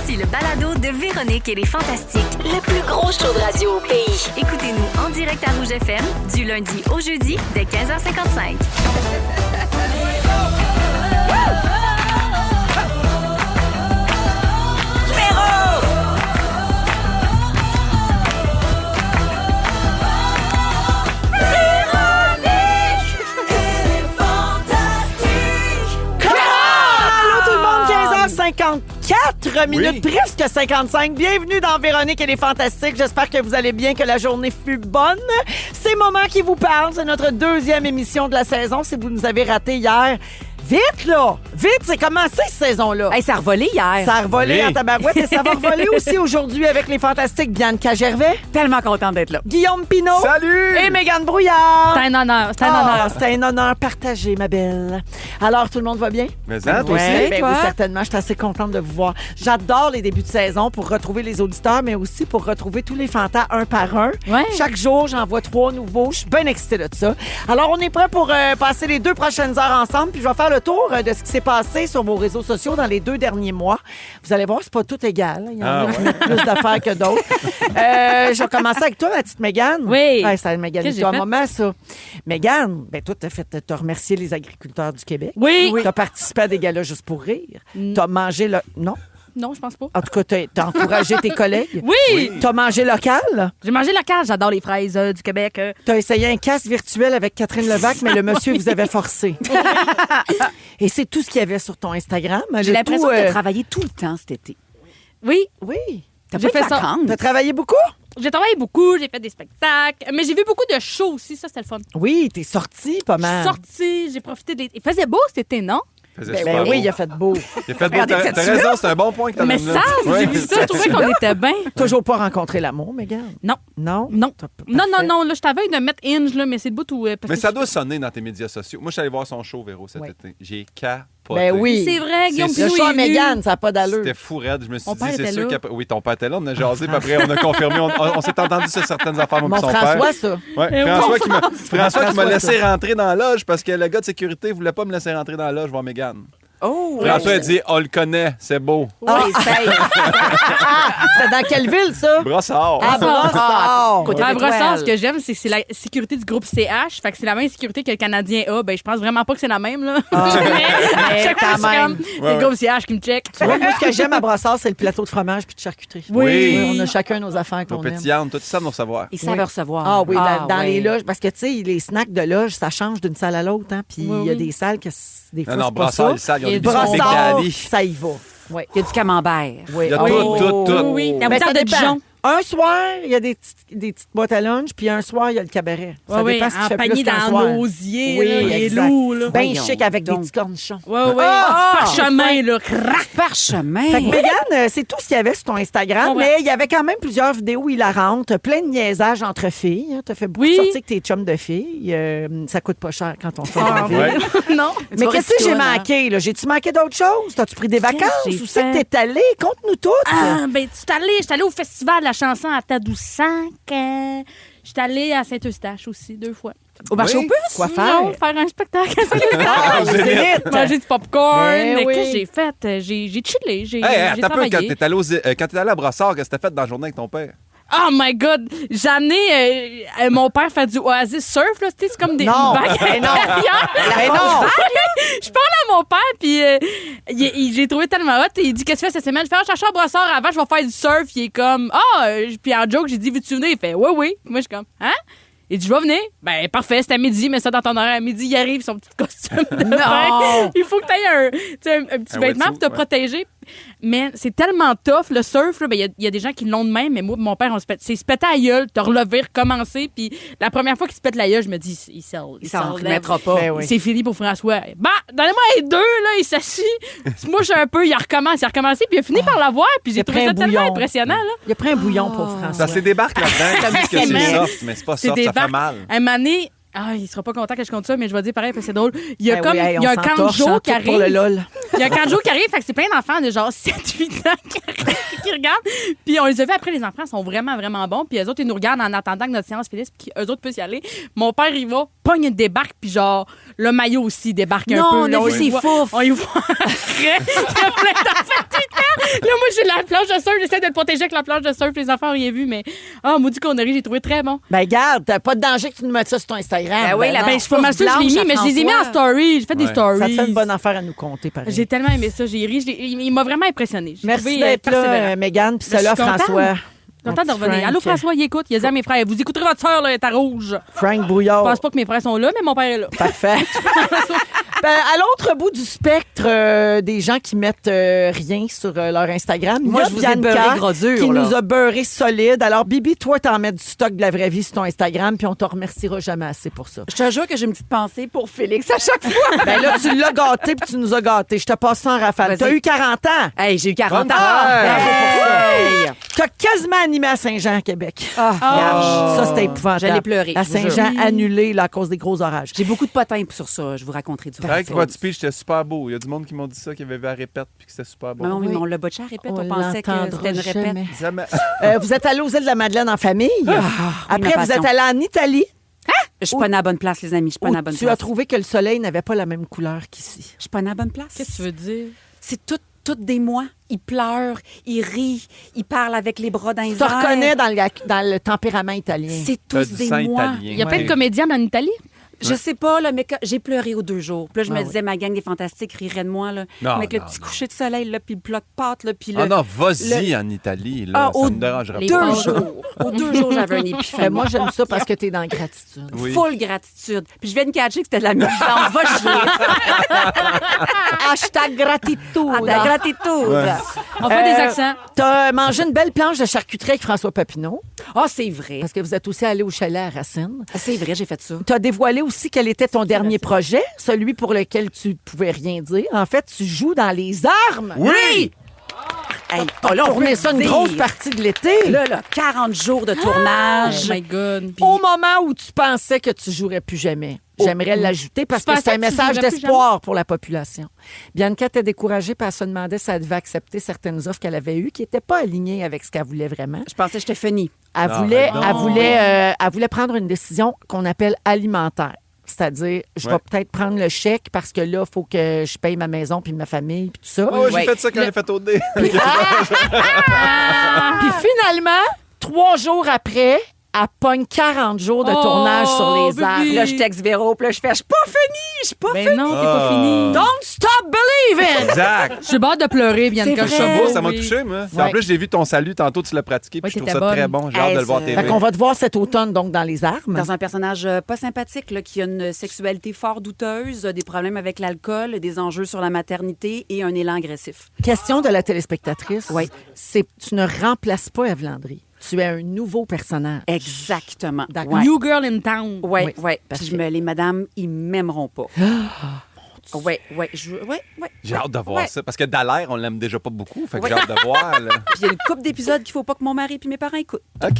Voici le balado de Véronique et les Fantastiques. Le plus gros show de radio au pays. Écoutez-nous en direct à Rouge FM du lundi au jeudi dès 15h55. Allô tout le monde, 15h54 minutes, presque 55. Bienvenue dans Véronique et les Fantastiques. J'espère que vous allez bien, que la journée fut bonne. C'est Maman qui vous parle. C'est notre deuxième émission de la saison. Si vous nous avez raté hier, vite là! Vite, c'est commencé cette saison-là. Hey, ça a revolé hier. Ça a revolé en tabarouette et ça va revoler aussi aujourd'hui avec les Fantastiques Bianca Gervais, Tellement contente d'être là. Guillaume Pinault Salut! et Mégane Brouillard. C'est un honneur. C'est un honneur. C'est un honneur partagé, ma belle. Alors, tout le monde va bien? Mais toi Oui, aussi? ben toi? oui, certainement. Je suis assez contente de vous voir. J'adore les débuts de saison pour retrouver les auditeurs, mais aussi pour retrouver tous les fantas un par un. Ouais. Chaque jour, j'en vois 3 nouveaux. Je suis bien excitée de ça. Alors, on est prêt pour passer les 2 prochaines heures ensemble, puis je vais faire le tour de ce qui s'est passé sur vos réseaux sociaux dans les 2 derniers mois. Vous allez voir, c'est pas tout égal. Il y en a qui mettent plus d'affaires que d'autres. Je vais commencer avec toi, ma petite Mégane. Oui. Ouais, c'est Mégane. Qu'est-ce que Toi, j'ai fait? maman, ça. Mégane, ben toi, t'as remercié les agriculteurs du Québec. Oui. T'as participé à des galas juste pour rire. T'as mangé le... Non? Non, je pense pas. En tout cas, t'as encouragé tes collègues. Oui! T'as mangé local. J'ai mangé local. J'adore les fraises du Québec. T'as essayé un casque virtuel avec Catherine Levac, mais le monsieur vous avait forcé. Et c'est tout ce qu'il y avait sur ton Instagram. J'ai l'impression que tu as travaillé tout le temps cet été. Oui. Oui. T'as J'ai pas fait de ça. vacances. T'as travaillé beaucoup? J'ai travaillé beaucoup, j'ai fait des spectacles, mais j'ai vu beaucoup de shows aussi, ça c'était le fun. Oui, t'es sortie pas Je mal. suis sortie, j'ai profité des... Il faisait beau cet été, non? Faisait Ben, super ben oui, beau. il a fait beau. Il a fait beau. Regardez, T'as t'es-tu raison, c'est un bon point que t'as Mais amené ça, là. j'ai vu ça, je trouvais qu'on était bien. Toujours pas rencontré l'amour, Mégane? Non. Non? Non. Non, Parfait. là, je t'avais de mettre Hinge, là, mais c'est le bout où... parce Mais que ça doit sonner dans tes médias sociaux. Moi, je suis allé voir son show, Véro, cet Oui. été. J'ai capoté. Ben oui. C'est vrai, Guillaume C'est Le Pinot choix à est venu. Mégane, ça n'a pas d'allure. C'était fou raide. Je me suis Mon dit, père c'est était sûr là. Oui, ton père était là. On a jasé, puis après, on a confirmé. On s'est entendu sur certaines affaires, moi Mon et son François, père. ça. Ouais, François qui m'a François, laissé ça. rentrer dans la loge parce que le gars de sécurité voulait pas me laisser rentrer dans la loge voir Mégane. Oh! François a dit, on le connaît, c'est beau. Ah, c'est dans quelle ville, ça? Brossard. À Brossard. Côté À d'étoile. Brossard, ce que j'aime, c'est que c'est la sécurité du groupe CH. Fait que c'est la même sécurité que le Canadien a. Ben, je pense vraiment pas que c'est la même, là. Mais Chaque fois, quand je suis même. comme, c'est le groupe CH qui me check. Tu vois, moi, ce que j'aime à Brossard, c'est le plateau de fromage puis de charcuterie. Oui. On a chacun nos affaires Nos qu'on aime. pétillantes, tout ça, nous recevoir. Ils savent recevoir. Ah oui, dans ouais. les loges. Parce que, tu sais, les snacks de loge, ça change d'une salle à l'autre. Hein, puis il y a des salles que des fois, Non, c'est pas Brossard, ça. le salle, ils ont Et des biscuits Big Brossard, Daddy. ça y va. Oui. Il y a du camembert. Oui. Il y a Oui. tout. Oui, la Ben, ça bouteille de dépend. Dijon. Un soir, il y a des petites boîtes à lunch, puis un soir, il y a le cabaret. Ça Oui, dépend si tu en fais plus panier qu'un dans soir. l'osier, Oui, là, il est exact. lourd, là. Bien Voyons chic avec donc. des petits cornichons. Oui, oui. Ah! Parchemin, là. Crac! Parchemin. Fait que Mégane, c'est tout ce qu'il y avait sur ton Instagram, Ouais. mais il y avait quand même plusieurs vidéos hilarantes, plein de niaisages entre filles. Hein. T'as fait beaucoup Oui. de sorties avec tes chums de filles. Ça coûte pas cher quand on sort en ville. Ouais. Non. Mais qu'est-ce que j'ai manqué? Là? J'ai-tu manqué d'autres choses? T'as-tu pris des vacances? j'ai Où c'est que fait? t'es allé? Conte-nous tout. Ah, ben, je suis allée au festival de la chanson à Tadoussac. Je suis allée à Saint-Eustache aussi, 2 fois. Au marché Oui. aux puces? Quoi faire? Non, faire un spectacle à Saint-Eustache. Ah, au Zénith. Manger du popcorn. Ben Mais oui. qu'est-ce que j'ai fait? J'ai chillé, j'ai Hey, attends un peu, travaillé. quand t'es allé à Brossard, qu'est-ce que t'as fait dans la journée avec ton père? Oh my God! J'ai amené mon père faire du Oasis Surf, là. C'est comme des Non, bagues ben non. intérieures. Ben non. Je parle à mon père, puis j'ai trouvé tellement hot. Il dit, qu'est-ce que tu fais cette semaine? Je fais, je cherche un brossard avant, je vais faire du surf. Il est comme, puis en joke, j'ai dit, veux-tu venir? Il fait, oui. Moi, je suis comme, hein? Il dit, je vais venir. Ben, parfait, c'est à midi, mais ça dans ton horaire. À midi, il arrive, son petit costume de bain. Il faut que tu aies un petit Un vêtement pour te wetsuit, ouais. protéger. Mais c'est tellement tough, le surf. Ben, il y a des gens qui l'ont de même, mais moi, mon père, c'est se péter à la gueule, te relever, recommencer. Puis la première fois qu'il se pète la gueule, je me dis, il s'en remettra pas. Ben oui. C'est fini pour François. Bah, donnez-moi les 2, là, il s'assit. Moi, je suis un peu, il a recommencé, puis il a fini par l'avoir, puis Il j'ai a trouvé pris ça un tellement bouillon. impressionnant, là. Il a pris un bouillon pour François. Ça se débarque là-dedans. Tu dis que c'est Exactement. soft, mais c'est pas C'est soft, des ça fait barques. mal. Un moment donné, il sera pas content que je compte ça, mais je vais dire pareil, parce que c'est drôle. Il y a Ben comme, oui, hey, il y a on un camp de s'entorche, jour hein, qui tout pour le arrive. LOL. Il y a un camp de jour qui arrive, fait que c'est plein d'enfants de genre 7-8 ans qui regardent. Puis on les a vus après, les enfants sont vraiment, vraiment bons. Puis eux autres, ils nous regardent en attendant que notre séance finisse, puis eux autres peuvent y aller. Mon père, il va, pogne une débarque, puis genre, le maillot aussi débarque un Non, peu. on a vu ses fouf. On y voit après. Il y a plein d'enfants de 8 ans. Là, moi, j'ai la planche de surf, j'essaie de le protéger avec la planche de surf. Les enfants n'ont rien vu, mais maudit qu'on a ri, j'ai trouvé très bon. Ben, garde, t'as pas de danger que tu nous mettes ça sur ton Instagram. Ben oui, non. la Ben, je suis pas mal sûre que je l'ai mis, mais je les ai mis en story. J'ai fait des stories. Ça te fait une bonne affaire à nous compter, pareil. J'ai tellement aimé ça, j'ai ri. Il m'a vraiment impressionné. J'ai Merci trouvé, d'être persévérant. là, Mégane, puis Ben, cela, je suis contente. François. Content de revenir. Frank. Allô, François, il écoute. Il a dit à mes frères, vous écouterez votre soeur, là, elle est à rouge. Frank Je Bouillard. pense pas que mes frères sont là, mais mon père est là. Parfait. Ben, à l'autre bout du spectre des gens qui mettent rien sur leur Instagram, Moi, il y a je vous ai Bianca beurré gros dur, qui là. nous a beurré solide. Alors, Bibi, toi, t'en mets du stock de la vraie vie sur ton Instagram, puis on te remerciera jamais assez pour ça. Je te jure que j'ai une petite pensée pour Félix à chaque fois. Ben là, tu l'as gâté, puis tu nous as gâté. Je te passe ça en rafale. Vas-y. T'as eu 40 ans. Hey, j'ai eu 40 ans. Ah, Bravo pour ça. Hey. T'as quasiment animé à Saint-Jean, à Québec. Ah, Ça, c'était épouvantable. J'allais pleurer, À je vous Saint-Jean, jure. annulé là, à cause des gros orages. J'ai beaucoup de potins sur ça. Je vous raconterai du Avec votre speech, c'était super beau. Il y a du monde qui m'ont dit ça, qui avait vu à répète, puis que c'était super beau. Non, oui, Oui. mais on l'a botché à répète. On On pensait que l'entendra c'était une répète. jamais. Jamais. Vous êtes allé aux îles de la Madeleine en famille. Après, ma vous êtes passion. allé en Italie. Je suis pas à la bonne place, les amis. Je suis pas à Où la bonne tu place. as trouvé que le soleil n'avait pas la même couleur qu'ici. Je suis pas à la bonne place. Qu'est-ce que tu veux dire? C'est tout des mois. Il pleure, il rit, il parle avec les bras dans les Tu te airs. reconnais dans le tempérament italien. C'est T'as tous du des sang mois. italien. Il y a plein de comédiens en Italie. Je sais pas, là, mais j'ai pleuré aux 2 jours. Puis là, je me Ah oui. disais, ma gang des Fantastiques rirait de moi, là. Non, avec le non, petit non. coucher de soleil, là, puis le plat de pâte, là, puis le... Ah non, vas-y en Italie, là. Ça aux me dérangerait les pas. 2 pâtes. jours. Aux 2 jours, j'avais un épiphanie. Moi, j'aime ça parce que tu es dans la gratitude. Oui. Full gratitude. Puis je viens de catcher que c'était de la médisance. Va chier. Hashtag gratitude. Ah, de la gratitude. On fait des accents. T'as mangé une belle planche de charcuterie avec François Papineau Ah, c'est vrai. parce que vous êtes aussi allé au chalet à Racine. Ah, c'est vrai, j'ai fait ça. Tu as dévoilé aussi quel était ton dernier projet, celui pour lequel tu pouvais rien dire. En fait, tu joues dans les armes. Oui! Hey, On là, on tourné peut ça une dire. grosse partie de l'été. Là, 40 jours de tournage. Oh my God. Au moment où tu pensais que tu jouerais plus jamais. J'aimerais l'ajouter parce Tu que c'est un pensais que tu message jouerais plus d'espoir pour la population. Bianca était découragée parce qu'elle se demandait si elle devait accepter certaines offres qu'elle avait eues qui n'étaient pas alignées avec ce qu'elle voulait vraiment. Je pensais que j'étais funny. Elle Non, voulait, mais non. elle voulait prendre une décision qu'on appelle alimentaire. C'est-à-dire, je vais Ouais. peut-être prendre le chèque parce que là, il faut que je paye ma maison puis ma famille puis tout ça. Ah ouais, j'ai Ouais. fait ça quand j'ai fait au dé. Puis finalement, 3 jours après, elle pogne 40 jours de Oh, tournage sur les bébé. arbres. Là, je texte Véro, puis là, je fais, je suis pas finie, je suis pas Ben finie. non, t'es Ah. pas fini. Don't stop believing! Exact. Je suis hâte de pleurer, Bianca. C'est Je vrai. sais pas, ça m'a Oui. touché, moi. Puis Ouais. En plus, j'ai vu ton salut tantôt, tu l'as pratiqué, puis Ouais, je trouve t'étais ça très bonne. bon. J'ai hâte de le voir ça- TV. Fait qu'on va te voir cet automne, donc, dans les armes. Dans un personnage pas sympathique, là, qui a une sexualité fort douteuse, des problèmes avec l'alcool, des enjeux sur la maternité et un élan agressif. Question de la téléspectatrice. Oui. Tu ne remplaces pas Ève Landry. Tu es un nouveau personnage. Exactement. D'accord. Ouais. New Girl in Town. Ouais, Oui, ouais. parfait. Puis les madames, ils m'aimeront pas. Ouais. Ouais. J'ai hâte de voir Ouais. ça. Parce que Dallaire, on l'aime déjà pas beaucoup. Fait que Ouais. j'ai hâte de voir. Là. Puis il y a une couple d'épisodes qu'il faut pas que mon mari et mes parents écoutent. OK.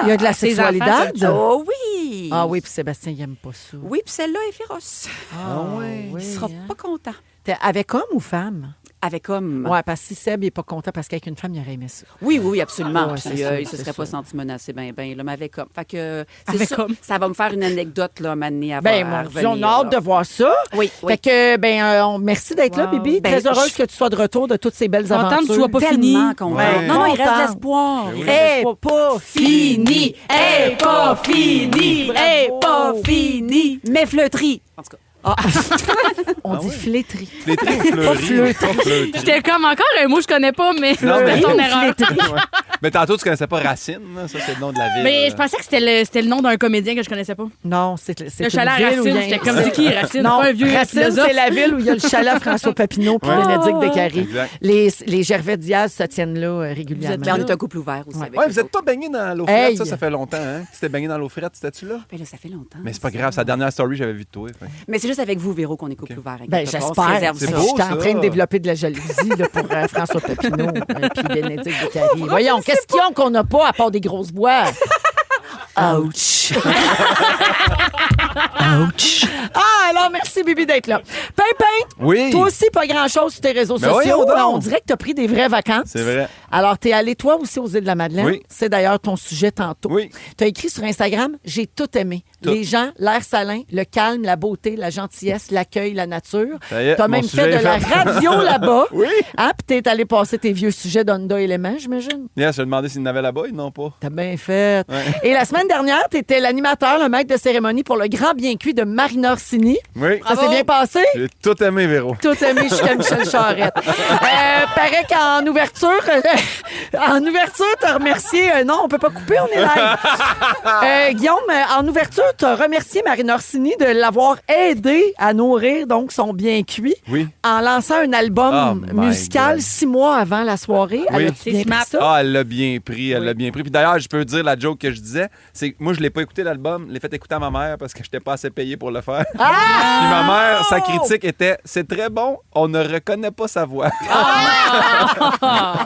Il y a de la Ses sexualité. enfants, Oh oui! Ah oui, puis Sébastien, il n'aime pas ça. Oui, puis celle-là est féroce. Ah oui. Il sera pas content. T'es avec homme ou femme? Avec homme. Ouais, parce que si Seb n'est pas content parce qu'avec une femme, il aurait aimé ça. Oui, absolument. Ouais, Puis, c'est sûr, il se c'est serait pas sûr. senti menacé, ben, là, mais avec homme. Fait que, c'est Avec ça, homme. ça va me faire une anecdote, là, m'amener à Ben, voir. mon Dieu, on a hâte de voir ça. Oui, oui. Fait que, merci d'être là, Wow. Bibi. Ben, Très heureuse je- que tu sois de retour de toutes ces belles Contente que aventures. tu sois pas fini. Tellement contente. Ouais. Non, il reste de Contente. l'espoir. Il reste de Hey, l'espoir. pas fini! Hey, pas fini! Hey, pas fini! Mais flétrie. En tout cas. On dit flétri. Flétri ou fleuri? Pas fleuri. J'étais comme encore un mot que je connais pas, mais Non, mais- c'était son erreur. Ouais. Mais tantôt, tu connaissais pas Racine. Là. Ça, c'est le nom de la ville. Mais je pensais que c'était le nom d'un comédien que je connaissais pas. Non, c'est Le une chalet à ville où il y Racine, a- j'étais comme c'est qui Racine? Non, Pas un vieux Racine, philosophe. c'est la ville où il y a le chalet à François Papineau puis Bénédicte Descaries. Exact. Les Gervais Diaz se tiennent là régulièrement. Mais on est un couple ouvert aussi. avec Ouais, eux vous êtes autres. pas baigné dans l'eau Hey. frette. Ça fait longtemps. Hein? Si t'es baigné dans l'eau frette, c'était-tu là? Ben là, ça fait longtemps. Mais c'est pas grave. Sa dernière story, j'avais vu de toi. Fait. Mais c'est juste avec vous, Véro, qu'on est couple ouvert. Ben, inquiète pas, on se j'espère. réserve C'est ça. beau, J'étais en ça. train de développer de la jalousie là, pour François Papineau puis Bénédicte Descaries. Voyons, qu'est-ce qu'ils ont qu'on n'a pas à part des grosses voix? Ouch! Ouch! Ah, alors merci, Bibi, d'être là. Pimpin, Oui. toi aussi, pas grand-chose sur tes réseaux Ben sociaux. voyons donc. On dirait que tu as pris des vraies vacances. C'est vrai. Alors, tu es allé, toi aussi, aux îles de la Madeleine. Oui. C'est d'ailleurs ton sujet tantôt. Oui. Tu as écrit sur Instagram « J'ai tout aimé ». les gens, l'air salin, le calme, la beauté, la gentillesse, l'accueil, la nature. Ça y est, T'as mon même sujet fait est de la fait. radio là-bas. Oui. Hein, puis t'es allé passer tes vieux sujets d'Honda Éléments, j'imagine. Yes, je me demandais s'il n'avait là-bas, ils n'ont pas. T'as bien fait. Ouais. Et la semaine dernière, t'étais l'animateur, le maître de cérémonie pour le grand bien cuit de Marina Orsini. Oui. Ça s'est bien passé? J'ai tout aimé, Véro. Tout aimé jusqu'à Michel Charette. Paraît qu'en ouverture, t'as remercié... non, on peut pas couper, on est live. Guillaume, en ouverture, t'as remercié Marina Orsini de l'avoir aidé à nourrir donc son bien cuit Oui. en lançant un album Oh my musical God. 6 mois avant la soirée. Oui. Elle a C'est bien smart. pris ça? Ah, elle l'a bien pris, elle l'a bien pris. Puis d'ailleurs, je peux dire la joke que je disais, c'est que moi, je l'ai pas écouté l'album, je l'ai fait écouter à ma mère parce que je n'étais pas assez payé pour le faire. Puis ma mère, sa critique était « C'est très bon, on ne reconnaît pas sa voix.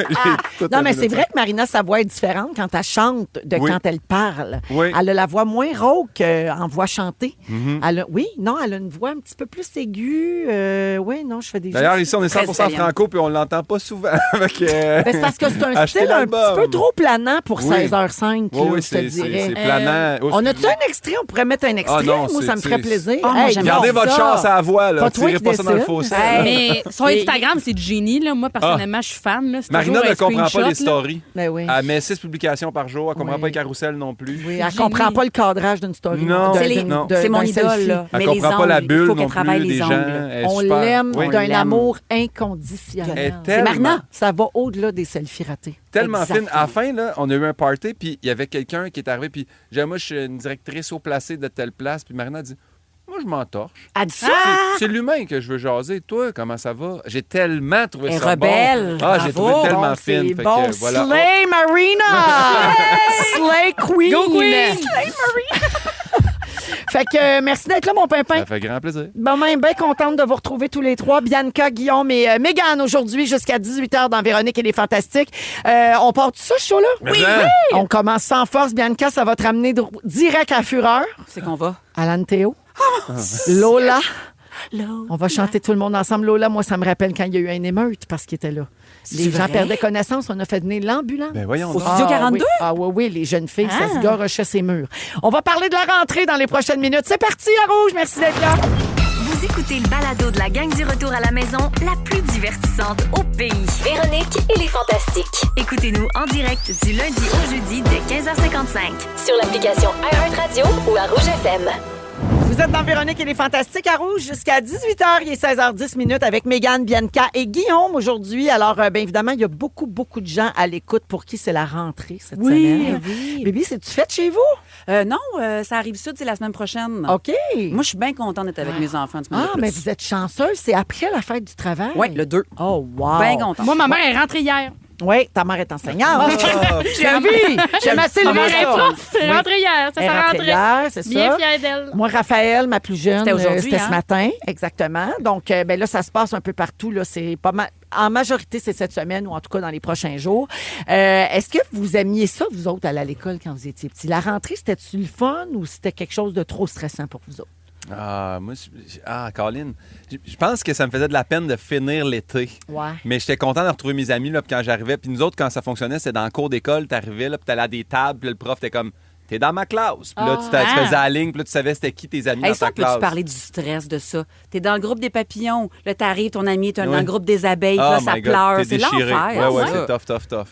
J'ai tout Non, aimé mais c'est ça. vrai que Marina, sa voix est différente quand elle chante de Oui. quand elle parle. Oui. Elle a la voix moins rauque qu'en voix chantée. Mm-hmm. Elle a une voix un petit peu plus aiguë. Oui, non, je fais des D'ailleurs, gestes. ici, on est 100% Très franco, puis on l'entend pas souvent. Avec, Ben, c'est parce que c'est un acheter style un l'album. petit peu trop planant pour Oui. 16h05, Oui, là, oui, je te c'est dirais. planant. Oh, On a-tu un extrait? On pourrait mettre un extrait? non, Moi, ça me ferait plaisir. Ah, moi, j'aime Gardez bon, votre ça. chance à la voix, là. Pas toi Tirez qui pas ça dans le décide. fossé. Mais son Instagram, c'est du génie. Là. Moi, personnellement, je suis fan. Là. C'est Marina toujours ne un comprend pas screenshot, les là. stories. Ben oui. Elle met 6 publications par jour. Elle comprend Oui. pas les carousels non plus. Oui, C'est elle comprend génie. pas le cadrage d'une story. Non, d'un- C'est les- non. c'est mon d'un idole, selfie. là. Elle Mais les comprend pas la ongles, il bulle faut non qu'elle travaille plus des les gens. ongles. Elle est On super. l'aime Oui. d'un l'aime. amour inconditionnel. Elle est C'est tellement- Marina. Ça va au-delà des selfies ratés. Tellement Exactement. fine. À la fin, là, on a eu un party, puis il y avait quelqu'un qui est arrivé, puis moi, je suis une directrice haut placée de telle place, puis Marina a dit, moi, je m'entorche. Elle dit ça. C'est l'humain que je veux jaser. Toi, comment ça va? J'ai tellement trouvé Elle est ça rebelle. bon. Ah, j'ai Bravo. trouvé tellement Bon, fine. c'est Fait bon. que, voilà. Slay Marina! Slay Queen! Go Queen! Slay Marina! Fait que merci d'être là, mon pimpin. Ça fait grand plaisir. Bon, ben, bien contente de vous retrouver tous les trois. Bianca, Guillaume et Mégane aujourd'hui jusqu'à 18h dans Véronique et les Fantastiques. On part de ça, ce show-là? Oui! On commence sans force. Bianca, ça va te ramener direct à Fureur. C'est qu'on va. Alan Théo. Lola. On va chanter tout le monde ensemble. Lola, moi, ça me rappelle quand il y a eu une émeute parce qu'il était là. Les C'est gens vrai? perdaient connaissance. On a fait venir l'ambulance. Ben voyons Au donc. studio 42? Oui. Ah oui, les jeunes filles, ça se garochait ses murs. On va parler de la rentrée dans les prochaines minutes. C'est parti à Rouge. Merci d'être là. Vous écoutez le balado de la gang du retour à la maison, la plus divertissante au pays. Véronique et les Fantastiques. Écoutez-nous en direct du lundi au jeudi dès 15h55. Sur l'application iHeartRadio ou à Rouge FM. Vous êtes dans Véronique et les Fantastiques à Rouge jusqu'à 18h. Il est 16h10 minutes avec Mégane, Bianca et Guillaume aujourd'hui. Alors, bien évidemment, il y a beaucoup de gens à l'écoute pour qui c'est la rentrée cette semaine. Oui. Bibi, c'est-tu fait chez vous? Non, ça arrive sud, c'est la semaine prochaine. OK. Moi, je suis bien contente d'être avec mes enfants. Ah, mais vous êtes chanceuse. C'est après la fête du travail. Oui, le 2. Oh, wow. Bien contente. Moi, ma mère est rentrée hier. Oui, ta mère est enseignante. Ah, J'aime bien. J'aime assez Ma le mère est ça. prof. C'est Oui. rentrée hier. Ça Elle est s'est rentrée rentré. hier, c'est Bien ça. fière d'elle. Moi, Raphaël, ma plus jeune, C'était aujourd'hui, c'était hein? ce matin, exactement. Donc, ben là, ça se passe un peu partout. Là, c'est pas mal. En majorité, c'est cette semaine ou en tout cas dans les prochains jours. Est-ce que vous aimiez ça, vous autres, aller à l'école quand vous étiez petits? La rentrée, c'était-tu le fun ou c'était quelque chose de trop stressant pour vous autres? Colin, je pense que ça me faisait de la peine de finir l'été. Ouais. Mais j'étais content de retrouver mes amis là, puis quand j'arrivais. Puis nous autres, quand ça fonctionnait, c'était dans le cours d'école. T'arrivais, là, puis t'allais à des tables, puis là, le prof était comme... T'es dans ma classe. Puis là, tu faisais la ligne, puis là, tu savais c'était qui tes amis Hey, dans ça, ta peux-tu classe. parler du stress de ça? T'es dans le groupe des papillons. Là, t'arrives, ton ami est dans Oui. le groupe des abeilles. Puis là, Oh ça my God, pleure. t'es C'est déchiré. l'enfer. Ouais, ça. c'est tough.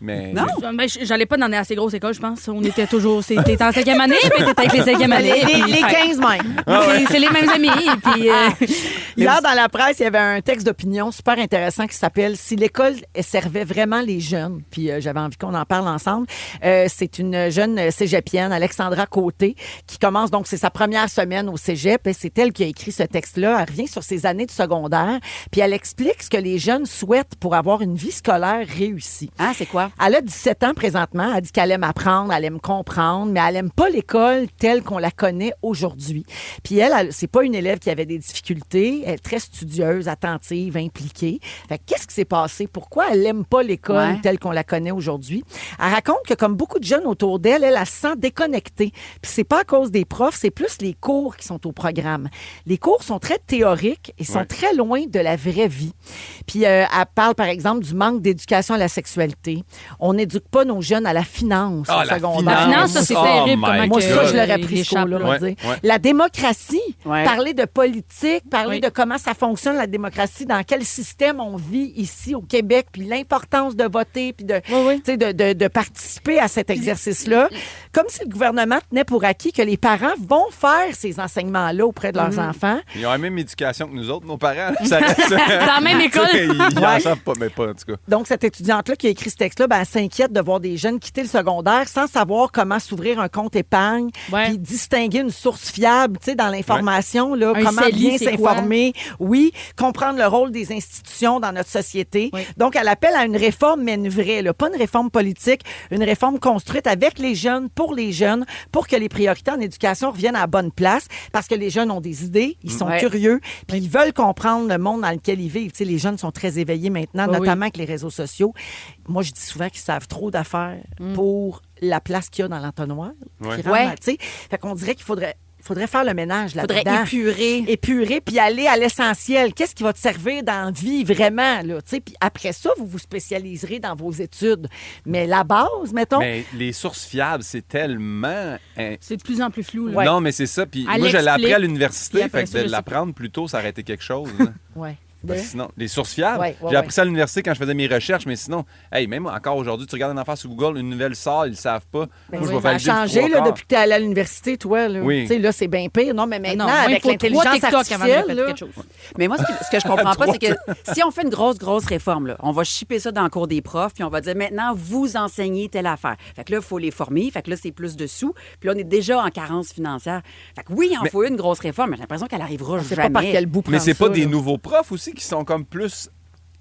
Mais Non? Ben, j'allais pas dans des assez grosses écoles, je pense. On était toujours. T'étais en 5e année, puis t'étais avec les 5e années. Les 15 même. C'est les mêmes amis. Puis, Hier, dans la presse, il y avait un texte d'opinion super intéressant qui s'appelle « Si l'école servait vraiment les jeunes ». Puis j'avais envie qu'on en parle ensemble. C'est une jeune cégepienne, Alexandra Côté, qui commence, donc c'est sa première semaine au cégep. Et c'est elle qui a écrit ce texte-là. Elle revient sur ses années de secondaire. Puis elle explique ce que les jeunes souhaitent pour avoir une vie scolaire réussie. Hein, c'est quoi? Elle a 17 ans présentement. Elle dit qu'elle aime apprendre, elle aime comprendre, mais elle aime pas l'école telle qu'on la connaît aujourd'hui. Puis elle c'est pas une élève qui avait des difficultés. Elle est très studieuse, attentive, impliquée. Fait que qu'est-ce qui s'est passé? Pourquoi elle aime pas l'école telle qu'on la connaît aujourd'hui? Elle raconte que comme beaucoup de jeunes autour d'elle, elle se sent déconnectée. Puis c'est pas à cause des profs, c'est plus les cours qui sont au programme. Les cours sont très théoriques et sont très loin de la vraie vie. Puis elle parle par exemple du manque d'éducation à la sexualité, on n'éduque pas nos jeunes à la finance au la secondaire. La finance, ça, c'est Oh terrible. my Comment Moi, que, ça, je l'aurais il pris ce échappe, cours-là, là. on va Ouais, dire. ouais. La démocratie, Ouais. parler de politique, parler Oui. de comment ça fonctionne, la démocratie, dans quel système on vit ici au Québec, puis l'importance de voter, puis de, Oui. tu sais, de participer à cet exercice-là. Comme si le gouvernement tenait pour acquis que les parents vont faire ces enseignements-là auprès de leurs enfants. Ils ont la même éducation que nous autres, nos parents. Ça reste... Dans la même école. Ils Ouais. en savent pas, mais pas en tout cas. Donc, cette étudiante-là qui a écrit ce texte-là, ben, elle s'inquiète de voir des jeunes quitter le secondaire sans savoir comment s'ouvrir un compte épargne, Ouais. puis distinguer une source fiable, tu sais, dans l'information, là, Un comment CELI, bien c'est quoi? s'informer. Oui, comprendre le rôle des institutions dans notre société. Oui. Donc, elle appelle à une réforme, mais une vraie, là, pas une réforme politique, une réforme construite avec les jeunes, pour que les priorités en éducation reviennent à la bonne place, parce que les jeunes ont des idées, ils sont Ouais. curieux, puis ils veulent comprendre le monde dans lequel ils vivent. Tu sais, les jeunes sont très éveillés maintenant, Oui, notamment avec les réseaux sociaux. Moi, je dis souvent qu'ils savent trop d'affaires pour la place qu'il y a dans l'entonnoir. Ouais. Qui rend Ouais. mal, tu sais. Fait qu'on dirait qu'il faudrait faire le ménage là-dedans. Faudrait épurer. Puis aller à l'essentiel. Qu'est-ce qui va te servir dans la vie vraiment, là, tu sais. Puis après ça, vous vous spécialiserez dans vos études. Mais la base, mettons... Mais les sources fiables, c'est tellement... C'est de plus en plus flou. Là. Ouais. Non, mais c'est ça. Puis Elle moi, je l'ai appris à l'explique, l'université. puis après Fait que ça, de je sais l'apprendre plus tôt, ça aurait été quelque chose. là. Ouais. Parce que sinon, les sources fiables, Ouais, ouais, j'ai appris ouais. ça à l'université quand je faisais mes recherches, mais sinon, hey, même encore aujourd'hui, tu regardes une affaire sur Google, une nouvelle sort, ils le savent pas. Ben Moi, je oui, vais ça a valider le changé trois là, quarts. depuis que tu es allé à l'université, toi. Là. Oui. Tu sais, là, c'est bien pire. Non, mais Non, maintenant, moi, il avec faut 3 l'intelligence TikTok avant de artificielle, répéter là, quelque chose. Mais moi, ce que je comprends pas, c'est que si on fait une grosse réforme, là, on va shipper ça dans le cours des profs, puis on va dire maintenant, vous enseignez telle affaire. Fait que là, il faut les former. Fait que là, c'est plus de sous. Puis là, on est déjà en carence financière. Fait que oui, il en faut une grosse réforme, mais j'ai l'impression qu'elle arrivera c'est jamais. pas par quel bout Mais prendre c'est pas ça, des là. nouveaux profs aussi qui sont comme plus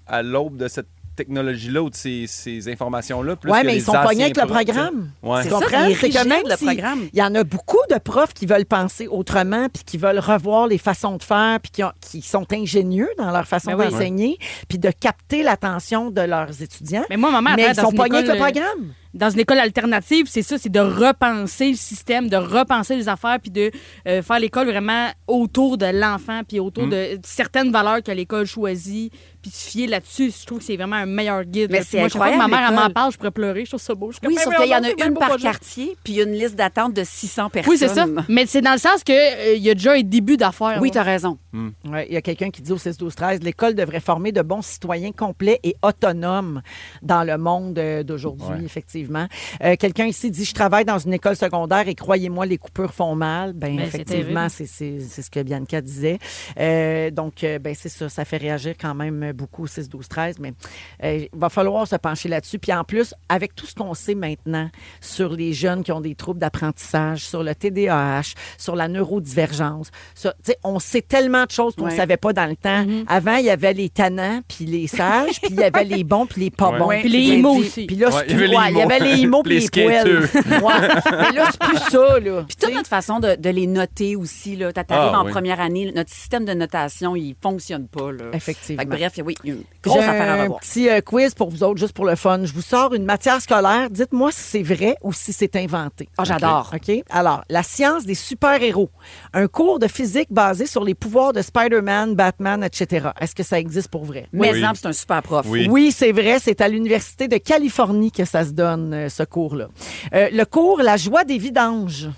à l'aube de cette technologie-là ou de ces informations-là. Plus Oui, que mais les ils sont pognés avec le anciens profs, programme. tu sais. Ouais. Tu C'est ça, comprends? il est C'est que rigide, même le si programme. il y en a beaucoup de profs qui veulent penser autrement puis qui veulent revoir les façons de faire puis qui sont ingénieux dans leur façon Ben oui. d'enseigner puis de capter l'attention de leurs étudiants. Mais moi, ma mère, Mais elle ils dans sont une pognés avec le école, programme. Dans une école alternative, c'est ça, c'est de repenser le système, de repenser les affaires, puis de faire l'école vraiment autour de l'enfant, puis autour de certaines valeurs que l'école choisit, puis se fier là-dessus. Je trouve que c'est vraiment un meilleur guide. Mais là. c'est Moi, chaque fois que incroyable, ma mère elle m'en l'école. parle, je pourrais pleurer. Je trouve ça beau. Je suis Oui, comme, sauf mais qu'il y en voyons, a c'est une beau par projet. quartier, puis il y a une liste d'attente de 600 personnes. Oui, c'est ça. Mais c'est dans le sens qu'il y a déjà un début d'affaires. Oui, là. tu as raison. Ouais, il y a quelqu'un qui dit au 6-12-13, l'école devrait former de bons citoyens complets et autonomes dans le monde d'aujourd'hui, Ouais. effectivement. Quelqu'un ici dit, je travaille dans une école secondaire et croyez-moi, les coupures font mal. Ben, Ben, c'est effectivement, terrible. c'est ce que Bianca disait. Donc, ben, c'est ça fait réagir quand même beaucoup au 6-12-13, mais il va falloir se pencher là-dessus. Puis en plus, avec tout ce qu'on sait maintenant sur les jeunes qui ont des troubles d'apprentissage, sur le TDAH, sur la neurodivergence, tu sais, on sait tellement de choses qu'on ne Ouais. savait pas dans le temps. Avant, il y avait les tannants, puis les sages, puis il y avait les bons, puis les pas Ouais. bons. Ouais. Puis les C'est imos dit. aussi. Puis là, Ouais, c'est il y avait plus- les ouais, il y avait les imos, puis les les poêles. skateux. Ouais. Mais là, c'est plus ça, là. Puis toute notre façon de les noter aussi, là. T'arrives Ah, en oui. première année, notre système de notation, il fonctionne pas, là. Effectivement. Fait que bref, oui, il y a une grosse J'ai affaire à un revoir. petit quiz pour vous autres, juste pour le fun. Je vous sors une matière scolaire. Dites-moi si c'est vrai ou si c'est inventé. Ah, j'adore. OK? Alors, la science des super-héros. Un cours de physique basé sur les pouvoirs de Spider-Man, Batman, etc. Est-ce que ça existe pour vrai? Mais Oui. exemple, c'est un super prof. Oui. Oui, c'est vrai. C'est à l'Université de Californie que ça se donne, ce cours-là. Le cours La joie des vidanges.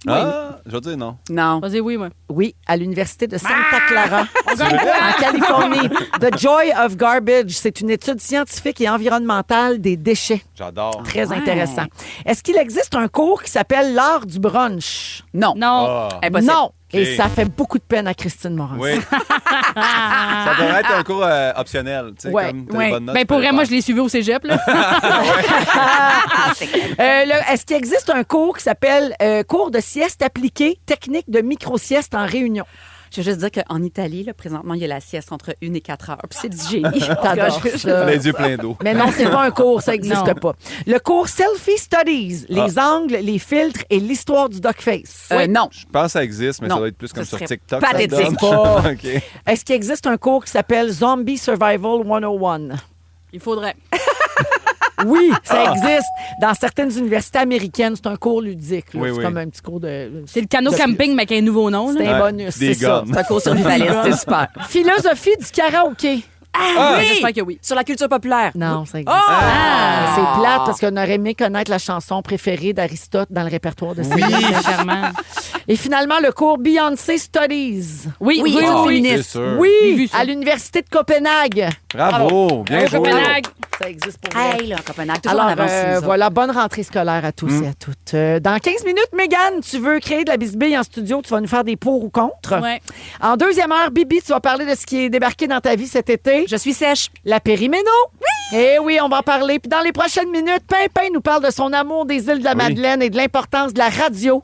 Ah, je vais dire non. Non. Vas-y, oui, moi. Oui, à l'Université de Santa Clara, en Californie. The Joy of Garbage, c'est une étude scientifique et environnementale des déchets. J'adore. Très Ouais. intéressant. Est-ce qu'il existe un cours qui s'appelle l'art du brunch? Non. Non. Ah, Impossible. Non. Et Ok. ça fait beaucoup de peine à Christine Morin. oui. Ça devrait être un cours optionnel. Tu sais, Ouais, comme t'as ouais. des bonnes notes, Ben, tu pour peux vrai, le moi, faire. je l'ai suivi au cégep, là. Est-ce qu'il existe un cours qui s'appelle cours de sieste appliquée, technique de micro-sieste en réunion? Je veux juste dire qu'en Italie, là, présentement, il y a la sieste entre 1 et 4 heures. Puis c'est du génie. T'adores ça. Les yeux pleins d'eau. Mais non, c'est pas un cours, ça n'existe Non. pas. Le cours Selfie Studies, les angles, les filtres et l'histoire du duckface. Non. Je pense que ça existe, mais Non. ça doit être plus comme Ce sur serait TikTok. pathétique. ça se donne. Pas. OK. Est-ce qu'il existe un cours qui s'appelle Zombie Survival 101? Il faudrait. Oui, ça existe. Dans certaines universités américaines, c'est un cours ludique. là. Oui, c'est oui. comme un petit cours de... C'est le canot camping, mais avec un nouveau nom. C'est là. un Ouais, bonus, des c'est ça. guns. C'est un cours survivaliste, c'est super. Philosophie du karaoké. oui! J'espère que oui. Sur la culture populaire. Non, ça existe. Ah! C'est plate parce qu'on aurait aimé connaître la chanson préférée d'Aristote dans le répertoire de Oui, Céline. légèrement. Et finalement, le cours Beyoncé Studies. Oui, Oui, oui, études oui. féministes. C'est sûr. Oui, J'ai vu ça. à l'Université de Copenhague. Bravo, bien Au joué. Copenhague. Ça existe pour vrai. Hey, là, Copenhague, toujours en Alors, avance. sur nous autres. voilà, bonne rentrée scolaire à tous et à toutes. Dans 15 minutes, Mégane, tu veux créer de la bisbille en studio, tu vas nous faire des pour ou contre. Ouais. En deuxième heure, Bibi, tu vas parler de ce qui est débarqué dans ta vie cet été. Je suis sèche. La périméno. Oui! Eh oui, on va en parler. Puis dans les prochaines minutes, Pimpin nous parle de son amour des îles de la Madeleine et de l'importance de la radio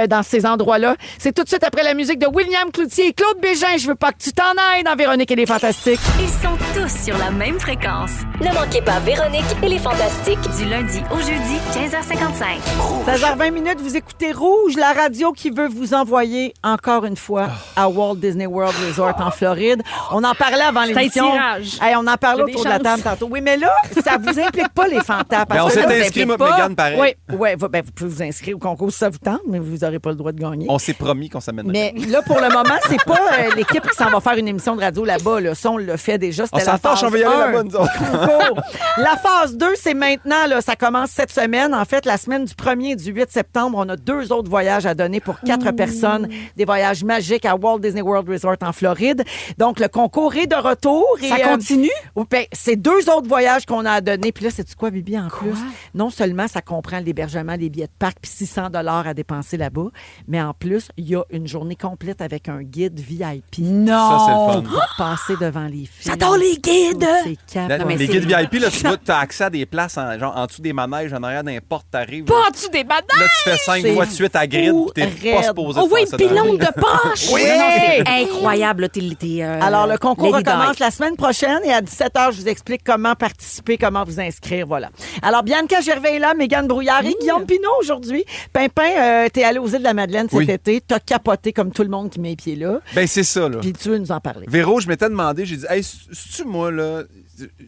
dans ces endroits-là. C'est tout de suite après la musique de William Cloutier et Claude Bégin. Je veux pas que tu t'en ailles dans Véronique et les Fantastiques. Ils sont tous sur la même fréquence. Ne manquez pas Véronique et les Fantastiques. Du lundi au jeudi, 15h55. 16h20, vous écoutez Rouge, la radio qui veut vous envoyer encore une fois à Walt Disney World Resort en Floride. On en parlait avant C'est un l'émission. tirage. Hey, on en parlait Il y a autour de des la table chances. tantôt. Oui, mais là, ça vous implique pas les fantasmes. Ben, on parce que là, s'est vous inscrit, implique moi, pas. Mégane, pareil. Oui, vous pouvez vous inscrire au concours si ça vous tente, mais vous n'aurez pas le droit de gagner. On s'est promis qu'on s'amènerait. Mais là, pour le moment, c'est pas l'équipe qui s'en va faire une émission de radio là-bas. Là. Ça, on l'a fait déjà. C'était On la s'entend, phase on veut y aller 1. là-bas, nous autres. Concours. La phase 2, c'est maintenant. Là, ça commence cette semaine. En fait, la semaine du 1er et du 8 septembre, on a 2 autres voyages à donner pour 4 personnes. Des voyages magiques à Walt Disney World Resort en Floride. Donc, le concours est de retour. Et, Ça continue? ben, c'est 2 autres voyages qu'on a à donner. Puis là, c'est quoi, Bibi, en plus? Non seulement ça comprend l'hébergement, les billets de parc, puis 600 $ à dépenser là-bas, mais en plus, il y a une journée complète avec un guide VIP. Non! Ça, c'est le fun. Pour passer devant les filles. J'adore les guides! C'est cap. Là, mais les c'est- guides VIP, là, tu as accès à des places genre, en dessous des manèges, en arrière d'un porte, t'arrives. Pas en dessous des bananes! Là, tu fais 5 C'est fois de suite à grid, fou, puis t'es pas raide. supposé Oh de oui, faire ça dans la pilon vie. de poche! Oui! Non, non, c'est incroyable. Là, t'es, Alors, le concours Lady recommence Di. la semaine prochaine et à 17h, je vous explique comment participer, comment vous inscrire. Voilà. Alors, Bianca Gervais est là, Mégane Brouillard et Guillaume Pinot aujourd'hui. Pimpin, t'es allé aux îles de la Madeleine cet Oui. été. T'as capoté comme tout le monde qui met les pieds là. Ben, c'est ça, là. Puis tu veux nous en parler. Véro, je m'étais demandé, j'ai dit, hey, c'est-tu moi, là,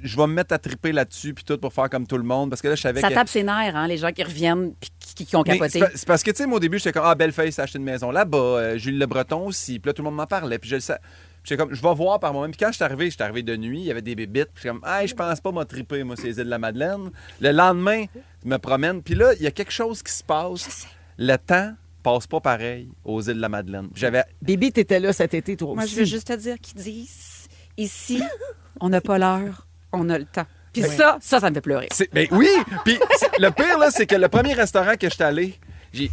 je vais me mettre à triper là-dessus, puis tout, pour faire comme tout le monde, parce que là, je savais Ça que. tape ses nerfs, hein, les gens qui reviennent puis qui ont Mais capoté. c'est parce que, tu sais, moi, au début, j'étais comme, ah, Bellefeuille s'est acheté une maison là-bas, Jules Le Breton aussi, puis là, tout le monde m'en parlait, puis je le sais. J'étais comme, je vais voir par moi-même. Puis quand je suis arrivé de nuit, il y avait des bébites. Puis j'étais comme, hey, je pense pas m'a trippé, moi, ces îles de la Madeleine. Le lendemain, je me promène. Puis là, il y a quelque chose qui se passe. Le temps passe pas pareil aux îles de la Madeleine. J'avais. Bibi, t'étais là cet été, toi Moi, aussi. je veux juste te dire qu'ils disent ici, on n'a pas l'heure, on a le temps. Puis ça me fait pleurer. Ben oui! Puis le pire, là, c'est que le premier restaurant que j'étais allé, j'ai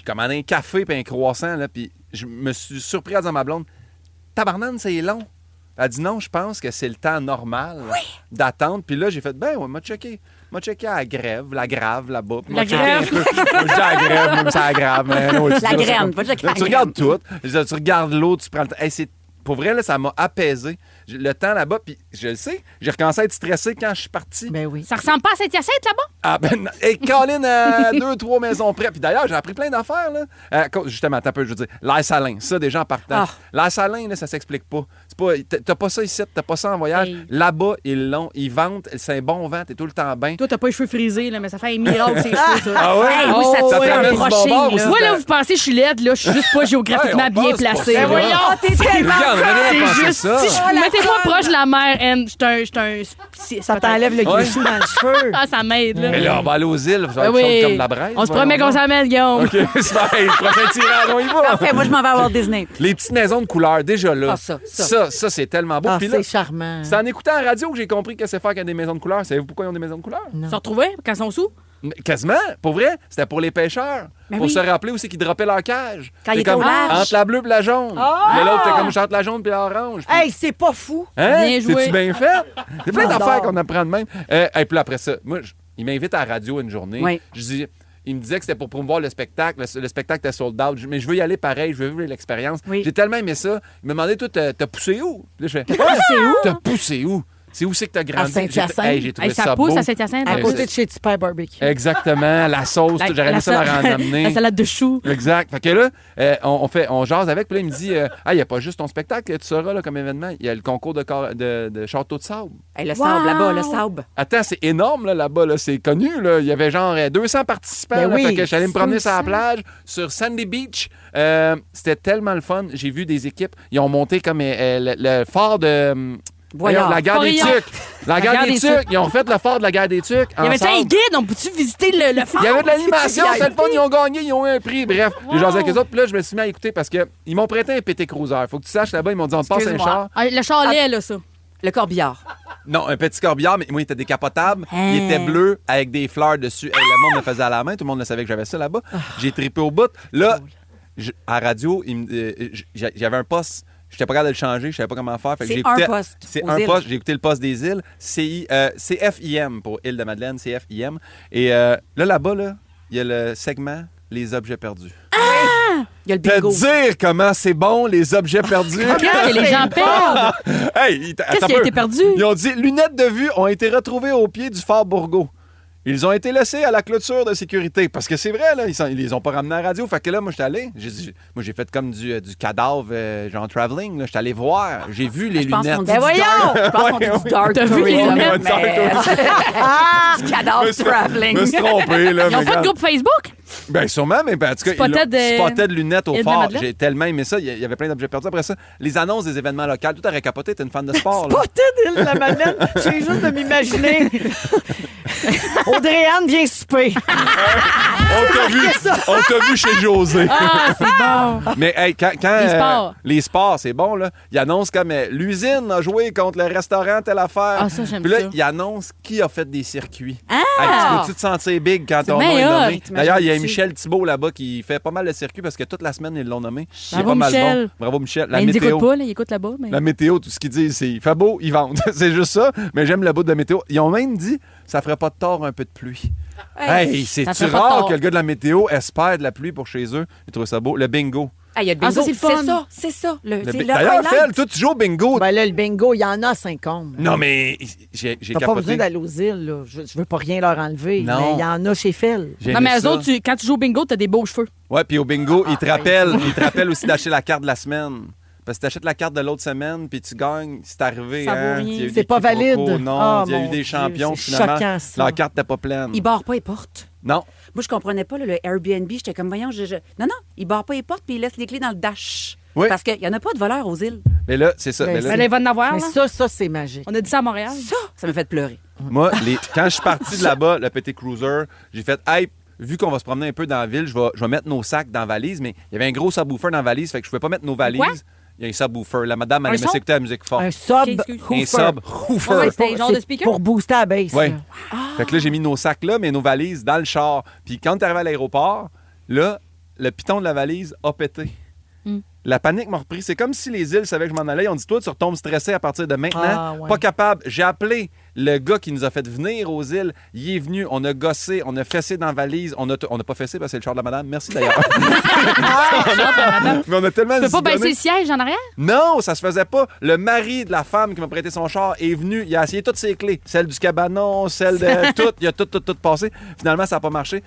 commandé un café puis un croissant, là, puis je me suis surpris à dire à ma blonde, tabarnane, c'est long. Elle dit non, je pense que c'est le temps normal d'attendre. Puis là, j'ai fait, ben, ouais, m'a checké à la grève, la grave là-bas. Puis La m'a checké un grève. peu. Moi, je dis à la grève, même si c'est la grave. Mais non, tu La dis, graine, c'est pas juste la tu graine. regardes tout. Tu regardes l'eau, tu prends le temps. Hey, pour vrai, là, ça m'a apaisé. Le temps là-bas, puis je le sais, j'ai recommencé à être stressé quand je suis parti. Ben oui. Ça ressemble pas à Saint-Hyacinthe là-bas? Ah ben, et Colin à 2-3 maisons près. Puis d'ailleurs, j'ai appris plein d'affaires, là. Justement, attends un peu, je veux dire, l'air salin, ça, des gens partant. Ah. L'air salin, là, ça s'explique pas. C'est pas. T'as pas ça ici, t'as pas ça en voyage. Hey. Là-bas, ils l'ont, ils vendent, c'est un bon vent, t'es tout le temps bien. Toi, t'as pas les cheveux frisés, là, mais ça fait un miracle, ces cheveux, ça. Ah ouais? Hey, oui, ça te Ça fait te un ramène du brushing, bonbon là. aussi. Moi, là, vous pensez que je suis laide, là, je suis juste pas géographiquement Ouais, on bien pense pas placée. ça. là. Ben voyons, t'es tellement Regarde, on a C'est rien pensé juste, ça. si je mettez-moi proche de la mer, Anne, j'étais un... Ça t'enlève le Ouais. gréchou dans le cheveu. Ah, ça m'aide, là. Mais là, on va aller aux îles, ça va Ben être chaud oui. comme de la braise. On se voyons promet qu'on donc. s'amène, Guillaume. OK, c'est pareil, le prochain tirage, on y va. Parfait, moi, je m'en vais à Walt Disney. Les petites maisons de couleur, déjà là. Ah, ça. C'est tellement beau. Ah, Puis là, c'est charmant. c'est en écoutant la radio que j'ai compris que c'est faire qu'il y a des maisons de couleur. Savez-vous pourquoi ils ont des maisons de couleur? Se retrouver quand ils sont sous? Mais quasiment. Pour vrai, c'était pour les pêcheurs. Ben pour oui. se rappeler aussi qu'ils droppaient leur cage. Quand C'est ils étaient comme au large. entre la bleue et la jaune. Mais l'autre, c'était comme entre la jaune et l'orange. Puis- Hey, c'est pas fou. Hein? Bien joué. C'est-tu bien fait? C'est plein J'adore. d'affaires qu'on apprend de même. Et puis là, après ça, moi, il m'invite à la radio une journée. Oui. Je dis... Il me disait que c'était pour promouvoir le spectacle. Le spectacle était sold out. Mais je veux y aller pareil. Je veux vivre l'expérience. Oui. J'ai tellement aimé ça. Il m'a demandé, toi, t'as poussé où? Puis là, je fais, C'est où? t'as poussé où? C'est où c'est que t'as grandi? Saint-Hyacinthe. J'ai trouvé Hey, ça ça pousse beau. à Saint-Hyacinthe. À Ouais, côté c'est- de chez Tipper Barbecue. Exactement. La sauce, tout. J'aurais aimé ça leur en amener. La salade de choux. Exact. Fait que là, on jase avec, puis là, il me dit, il n'y a pas juste ton spectacle que tu sauras là, comme événement, il y a le concours de château de sable. Hey, le sable, là-bas, le sable. Attends, c'est énorme là-bas, là, c'est connu. Là. Il y avait genre 200 participants. Ben là, oui, fait que j'allais me promener sur la 200. plage, sur Sandy Beach. C'était tellement le fun. J'ai vu des équipes. Ils ont monté comme le phare de... Voyons. La guerre des Forillon. Tucs. La guerre des Tucs. Ils ont fait le fort de la guerre des Tucs. Il y avait-tu un ensemble. guide? On peut-tu visiter le fort? Il y avait de l'animation, c'était le fun, ils ont gagné, ils ont eu un prix. Bref, j'ai jasé avec eux autres, puis là, je me suis mis à écouter parce qu'ils m'ont prêté un PT Cruiser. Faut que tu saches, là-bas, ils m'ont dit, on te passe un Excuse-moi. char. Ah, le charlet, là, ça. Le corbillard. Non, un petit corbillard, mais moi, il était décapotable. Hein. Il était bleu avec des fleurs dessus. Hey, le monde le faisait à la main, tout le monde le savait que j'avais ça là-bas. J'ai trippé au bout. Là, à la radio, j'avais un poste. Je n'étais pas capable de le changer, je savais pas comment faire. Fait que C'est j'écoutais- un poste C'est aux un îles. poste. J'ai écouté le poste des îles. CFIM pour Île-de-Madeleine, CFIM. Et là-bas, il y a le segment Les objets perdus. Il y a le Te bingo. dire comment c'est bon, les objets perdus. Qu'est-ce que les gens perdent? Hey, Qu'est-ce attends qui a un été peu. perdu? Ils ont dit lunettes de vue ont été retrouvées au pied du Fort Bourgault. Ils ont été laissés à la clôture de sécurité. Parce que c'est vrai, là, ils les ont pas ramenés à la radio. Fait que là, moi, j'étais allé. J'ai fait comme du cadavre, genre traveling. J'étais allé voir. J'ai vu les Je pense lunettes. qu'on dit Ben du voyons! dark- Je pense qu'on dit du dark T'as vu les tourism, lunettes? mais- Du cadavre traveling. Je me suis trompé, là. Ils ont mais fait regarde. le groupe Facebook? Ben sûrement, mais ben, en tout cas, Spotted, lunettes au Île de fort. Madeleine. J'ai tellement aimé ça. Il y avait plein d'objets perdus. Après ça, les annonces des événements locaux, tout aurait capoté. T'es une fan de sport, là. Spotted île de la Madeleine. J'ai juste de m'imaginer. Audrey-Anne vient souper. On t'a vu chez José. Ah, c'est bon. Mais hey, quand Les sports. les sports, c'est bon, là. Ils annoncent comme l'usine a joué contre le restaurant, telle affaire. Ah, ça, j'aime Puis là, ça. ils annoncent qui a fait des circuits. Ah! Hey, tu peux-tu te sentir big quand ton nom bien est hot. nommé? D'ailleurs, il y a T'imagines-tu? Michel Thibault là-bas qui fait pas mal de circuits parce que toute la semaine, ils l'ont nommé. Il est Bravo, pas mal Michel. bon. Bravo, Michel. La Mais ils nous météo. écoutent pas, là, ils écoutent là-bas. Mais... La météo, tout ce qu'ils disent, c'est il fait beau, ils vendent. C'est juste ça. Mais j'aime le bout de la météo. Ils ont même dit ça ferait pas de tort un peu de pluie. Hey, c'est-tu ferait pas de rare tort. que le gars de la météo espère de la pluie pour chez eux? J'ai trouvé ça beau. Le bingo. Ah, il y a le Ah, bingo. ça, c'est le fun. C'est ça. Le C'est bi- le D'ailleurs, highlight. Fel, toi, tu joues au bingo. Ben là, le bingo, il y en a à Saint-Côme. Non, mais j'ai T'as pas besoin capoté. d'aller aux îles, là. Je veux pas rien leur enlever. Non. Mais il y en a chez Phil. J'ai Non, aimé mais eux ça. autres, quand tu joues au bingo, t'as des beaux cheveux. Ouais, puis au bingo, ils te rappellent aussi d'acheter la carte de la semaine. Parce que tu achètes la carte de l'autre semaine, puis tu gagnes, c'est arrivé. Ça vaut hein, rien. qu'il y a eu C'est des pas quiproquos. valide. Non, Ah, il y a eu mon des Dieu, champions, c'est finalement. choquant, ça. Leur carte n'était pas pleine. Ils barrent pas les portes. Non. Moi, je comprenais pas là, le Airbnb. J'étais comme, voyons, Non, ils barrent pas les portes puis ils laissent les clés dans le dash. Oui. Parce qu'il y en a pas de voleurs aux îles. Mais là, c'est ça. Ben, Mais là, Mais là, il va en avoir. Mais là. ça, c'est magique. On a dit ça à Montréal. Ça me fait pleurer. moi, quand je suis parti de là-bas, le petit cruiser, j'ai fait, hey, vu qu'on va se promener un peu dans la ville, je vais mettre nos sacs dans la valise, mais il y avait un gros subwoofer dans la valise, fait que je pouvais pas mettre nos valises. Quoi? Il y a un subwoofer. La madame, elle Un aimait son? s'écouter la musique forte. Un sub Ok, excuse. Un hoofer. subwoofer. Ouais, C'est c'était pour- un genre de c'est speaker? pour booster la bass. Ouais. là. Fait que là, j'ai mis nos sacs là, mais nos valises dans le char. Puis quand on est arrivé à l'aéroport, là, le piton de la valise a pété. Mm. La panique m'a repris. C'est comme si les îles savaient que je m'en allais. Ils ont dit, toi, tu retombes stressé à partir de maintenant. Ah, ouais. Pas capable. J'ai appelé le gars qui nous a fait venir aux îles. Il est venu. On a gossé. On a fessé dans la valise. On n'a pas fessé parce que c'est le char de la madame. Merci d'ailleurs. Mais on a tellement Tu peux pas zigonné. baisser le siège en arrière? Non, ça se faisait pas. Le mari de la femme qui m'a prêté son char est venu. Il a essayé toutes ses clés. Celle du cabanon, celle de tout. Il a tout passé. Finalement, ça n'a pas marché.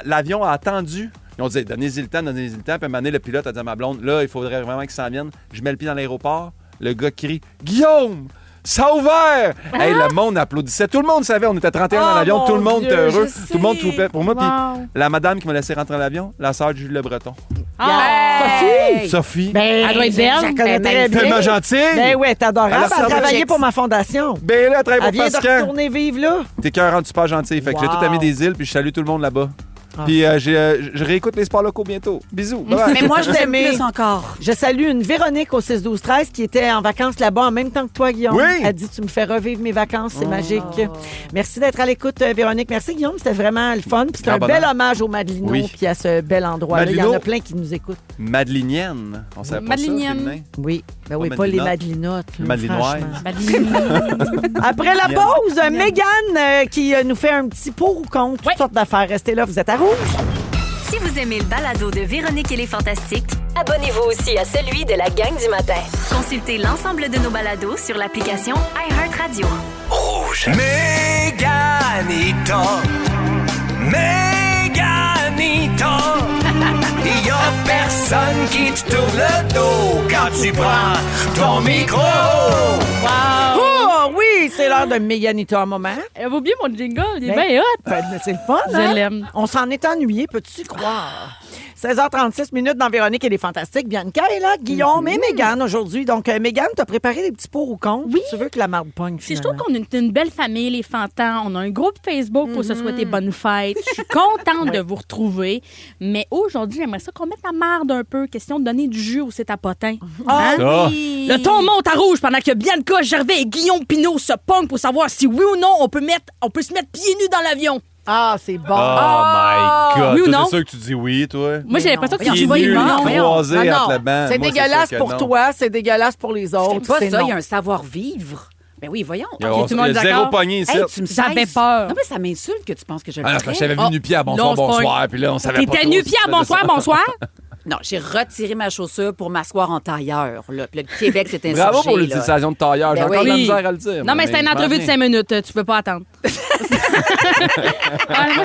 L'avion a attendu. Ils ont dit, donnez-y le temps. Puis à un moment donné, le pilote a dit à ma blonde, là, il faudrait vraiment qu'il s'en vienne. Je mets le pied dans l'aéroport. Le gars crie, Guillaume! Ça a ouvert! Hey, le monde applaudissait. Tout le monde savait, on était 31 dans Oh, l'avion. mon Tout le monde Dieu, était heureux. je Tout le monde sais. troupait pour moi. Puis Wow. la madame qui m'a laissé rentrer dans l'avion, la sœur de Julie Le Breton. Sophie! Sophie. Ben, Elle doit être belle. Je la connais très bien. Tellement gentille! Ben oui, t'es adorable. Elle a Elle a servi travaillé chicks. pour ma fondation. Ben là, elle travaille Elle pour vient de Pascal. retourner vivre là. T'es cœur rendu super gentil. Fait que j'ai Wow. tout aimé des îles, puis je salue tout le monde là-bas. Ah. Puis je réécoute les sports locaux bientôt. Bisous. Bye bye. Mais moi, je Je t'aime t'aimais. plus encore. Je salue une Véronique au 6-12-13 qui était en vacances là-bas en même temps que toi, Guillaume. Oui. Elle dit, tu me fais revivre mes vacances, c'est magique. Merci d'être à l'écoute, Véronique. Merci, Guillaume. C'était vraiment le fun. Puis c'est Grand un bel bonheur. hommage au Madelino Oui. puis à ce bel endroit-là. Il y en a Madelino. plein qui nous écoutent. Madelinienne. On savait pas ça. Madelinienne. féminin. Oui. Ben oui, Pas pas les Madelinotte. Madelinottes. là, Madelinoises. franchement. Après la pause, Mégane qui nous fait un petit pour ou contre, toutes Oui. sortes d'affaires. Restez là, vous êtes à rouge. Si vous aimez le balado de Véronique et les Fantastiques, Abonnez-vous aussi à celui de la gang du matin. consultez l'ensemble de nos balados sur l'application iHeartRadio. Méganita, Méganita, y a personne qui te tourne le dos quand tu prends ton micro. Oh oui, c'est l'heure de Méganita un moment. Elle va oublier mon jingle, il est Ben, bien hot. Ben, c'est le fun, Je hein? l'aime. On s'en est ennuyé, peux-tu croire? 16h36 minutes dans Véronique et les Fantastiques. Bianca est là, Guillaume et Mégane aujourd'hui. Donc, Mégane, t'as préparé des petits pour ou contre? Oui. Tu veux que la marde pogne, Si je finalement? trouve qu'on est une belle famille, les Fantans. On a un groupe Facebook pour se souhaiter bonne fête. Je suis contente de vous retrouver. Mais aujourd'hui, j'aimerais ça qu'on mette la marde un peu. Question de donner du jus au c'est à potin. Hein? Ça. Le ton monte à rouge pendant que Bianca Gervais et Guillaume Pinot se pognent pour savoir si oui ou non on peut se mettre pieds nus dans l'avion. Ah, c'est bon. Oh my God. Oui ou Toi, non? t'es sûr que tu dis oui, toi? Moi, j'ai l'impression que Pieds tu vas y nus, non. croisés Non, entre non. la bande. C'est Moi, dégueulasse sûr que pour non. toi, c'est dégueulasse pour les autres. C'est pas ça, non. il y a un savoir-vivre. Ben oui, voyons. Il y a, Ok, tout le monde il y a est zéro d'accord? poigné ici. Hey, tu me J'avais saises. peur. Non, mais ça m'insulte que tu penses que je le Ah non, ferais. parce que je t'avais vu Oh, nu-pied à bonsoir, non, c'est pas bonsoir, puis là, on savait pas T'étais trop nu si pied à c'était bonsoir, ça. bonsoir. Non, j'ai retiré ma chaussure pour m'asseoir en tailleur. Là. Puis le Québec s'est insurgé. Bravo pour là. l'utilisation de tailleur. J'ai Ben encore oui. de la misère à le dire. Non, mais c'était une je m'en entrevue de viens. 5 minutes. Tu peux pas attendre. Ah, moi,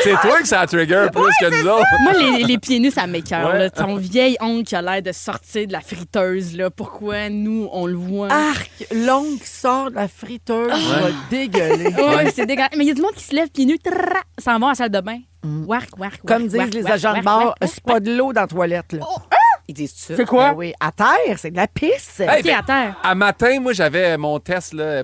C'est toi que ça trigger plus que nous autres. moi, les pieds nus, ça m'écoeure. Ouais. là. Ton vieil oncle qui a l'air de sortir de la friteuse. Là. Pourquoi nous, on le voit? Arc, l'ongle qui sort de la friteuse, va dégueuler. Ouais, c'est dégueulasse. Mais il y a du monde qui se lève pieds nus, s'en va à la salle de bain. Wark, wark, Comme wark, disent wark, les wark, agents de wark, bord, wark, c'est pas de l'eau dans la toilette. Là. Ils disent ça. C'est quoi? Oui, à terre, c'est de la pisse. Hey, Pieds à terre. À matin, moi, j'avais mon test. Là,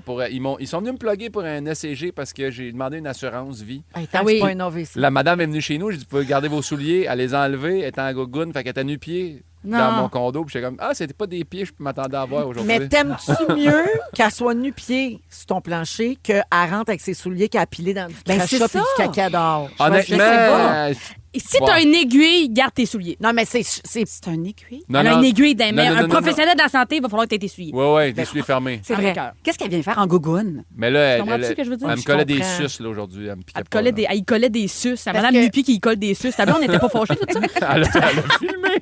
ils sont venus me plugger pour un ECG parce que j'ai demandé une assurance vie. Hey, tant Ah que oui. c'est pas un AVC. La madame est venue chez nous. J'ai dit, vous pouvez garder vos souliers, à les enlever. Elle était en gogoune, fait qu'elle était nu-pied Non. dans mon condo. Puis j'étais comme, c'était pas des pieds, je m'attendais à voir aujourd'hui. Mais t'aimes-tu mieux qu'elle soit nu-pied sur ton plancher qu'elle rentre avec ses souliers qu'elle a pilé dans du Ben, crachat c'est et du ça. caca dehors? Honnêtement, pas. Et si t'as une aiguille, garde tes souliers. Non, mais c'est C'est un aiguille. non, Elle a non. une aiguille d'un Non, mais non, un non, professionnel de la santé, il va falloir que tu essuyé. Ouais, des souliers fermés. C'est Ah, vrai. d'accord. Qu'est-ce qu'elle vient faire en gougoune? Mais là, Comprends-tu ce que je veux dire? elle me Je collait des comprends. suces là, aujourd'hui. Elle me piquait Elle pas, collait là. des, il collait des suces. C'est Parce Madame que- Lupi qui colle des suces. T'as vu, on n'était pas fâchés, tout ça? Elle a filmé.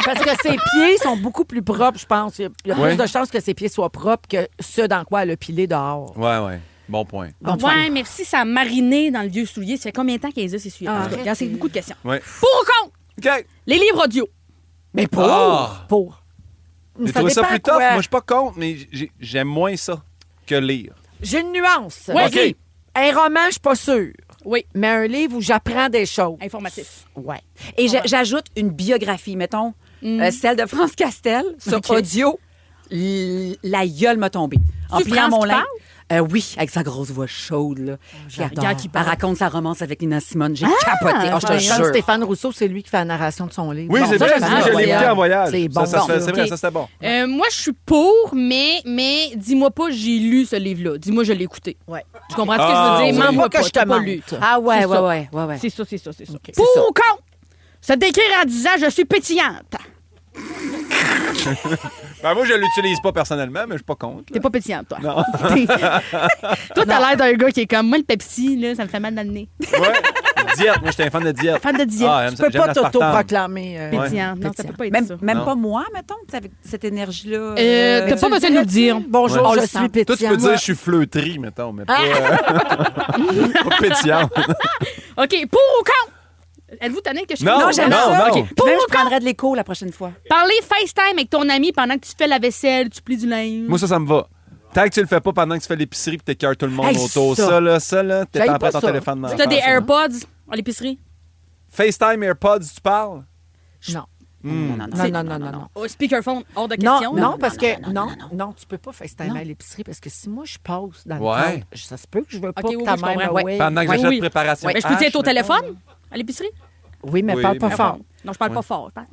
Parce que ses pieds sont beaucoup plus propres, je pense. Il y a Ouais. plus de chances que ses pieds soient propres que ceux dans quoi elle a pilé dehors. Ouais. Bon point. Ouais, merci, ça a mariné dans le vieux soulier. Ça fait combien de temps qu'elle les a, ces souliers? En tout cas, regarde, c'est beaucoup de questions. Ouais. Pour ou contre? OK. Les livres audio. Mais pour! Ah! Pour. J'ai trouvé ça dépend plus tough. quoi. Moi, je suis pas contre, mais j'aime moins ça que lire. J'ai une nuance. Ouais, OK. vas-y. Un roman, je suis pas sûre. Oui, Mais un livre où j'apprends des choses. informatif. Ouais. Et j'ajoute une biographie, mettons, celle de France Castel, sur OK. audio. La gueule m'a tombée. En C'est pliant France mon qui linge. parle? Oui, avec sa grosse voix chaude. Là. j'adore. Regarde, elle raconte sa romance avec Nina Simone. J'ai capoté. Oh, je te Comme jure. Stéphane Rousseau, c'est lui qui fait la narration de son livre. Oui, Bon, c'est ça, vrai, j'aime je bien. l'ai écouté en voyage. C'est bon. Ça, ça. c'est vrai, OK. ça c'était bon. Moi, je suis pour, mais dis-moi pas j'ai lu ce livre-là. Dis-moi je l'ai écouté. Ouais. Tu comprends ce que Ah, je veux dire? oui. M'envoie Pas que pas, je te t'as pas mente. lu. Ah ouais, C'est ça. ouais. C'est ça. OK. Pour C'est ça. ou contre? Se décrire en disant je suis pétillante. Ben, moi, je l'utilise pas personnellement, mais je suis pas contre. T'es pas pétillante, toi. Non. Toi, t'as l'air d'un gars qui est comme moi, le Pepsi, là, ça me fait mal dans le nez. Ouais. Diète. Moi, j'étais un fan de diète. Fan de diète. j'aime Tu ça, peux j'aime pas l'aspartame. t'auto-proclamer. Pétillante. Non, ça peut pas être Même, ça. même Non. pas moi, mettons, avec cette énergie-là. T'as pas besoin de nous le dire. Bonjour, Ouais. je On le suis sent. pétillant. Toi, tu peux dire je suis fleutrie, mettons, mais pas, pas pétillant. OK, pour ou contre? Êtes-vous tanné que je Non, Non, j'aime non, ça. non. OK. Même, je prendrais de l'écho la prochaine fois. Parler FaceTime avec ton ami pendant que tu fais la vaisselle, tu plies du linge. Moi, ça me va. Tant que tu le fais pas pendant que tu fais l'épicerie et que t'écœures tout le monde Hey, autour. ça. Ça, là, t'es J'aille en train pas ton ça. téléphone dans Tu la as des face, là. AirPods à l'épicerie? FaceTime, AirPods, tu parles? Non. Non. Oh, speakerphone, hors de Non, question. non, parce que non, tu peux pas FaceTime à l'épicerie parce que si moi je passe dans le Ouais. temps, ça se peut que je veux pas OK, que oui, ta je mère comprends. me Ouais. wave. Pendant que Ouais, j'achète oui. préparation. Mais je peux être au H, téléphone à l'épicerie? Oui, mais Oui, parle pas mais- fort. Non, je parle pas fort. Je parle-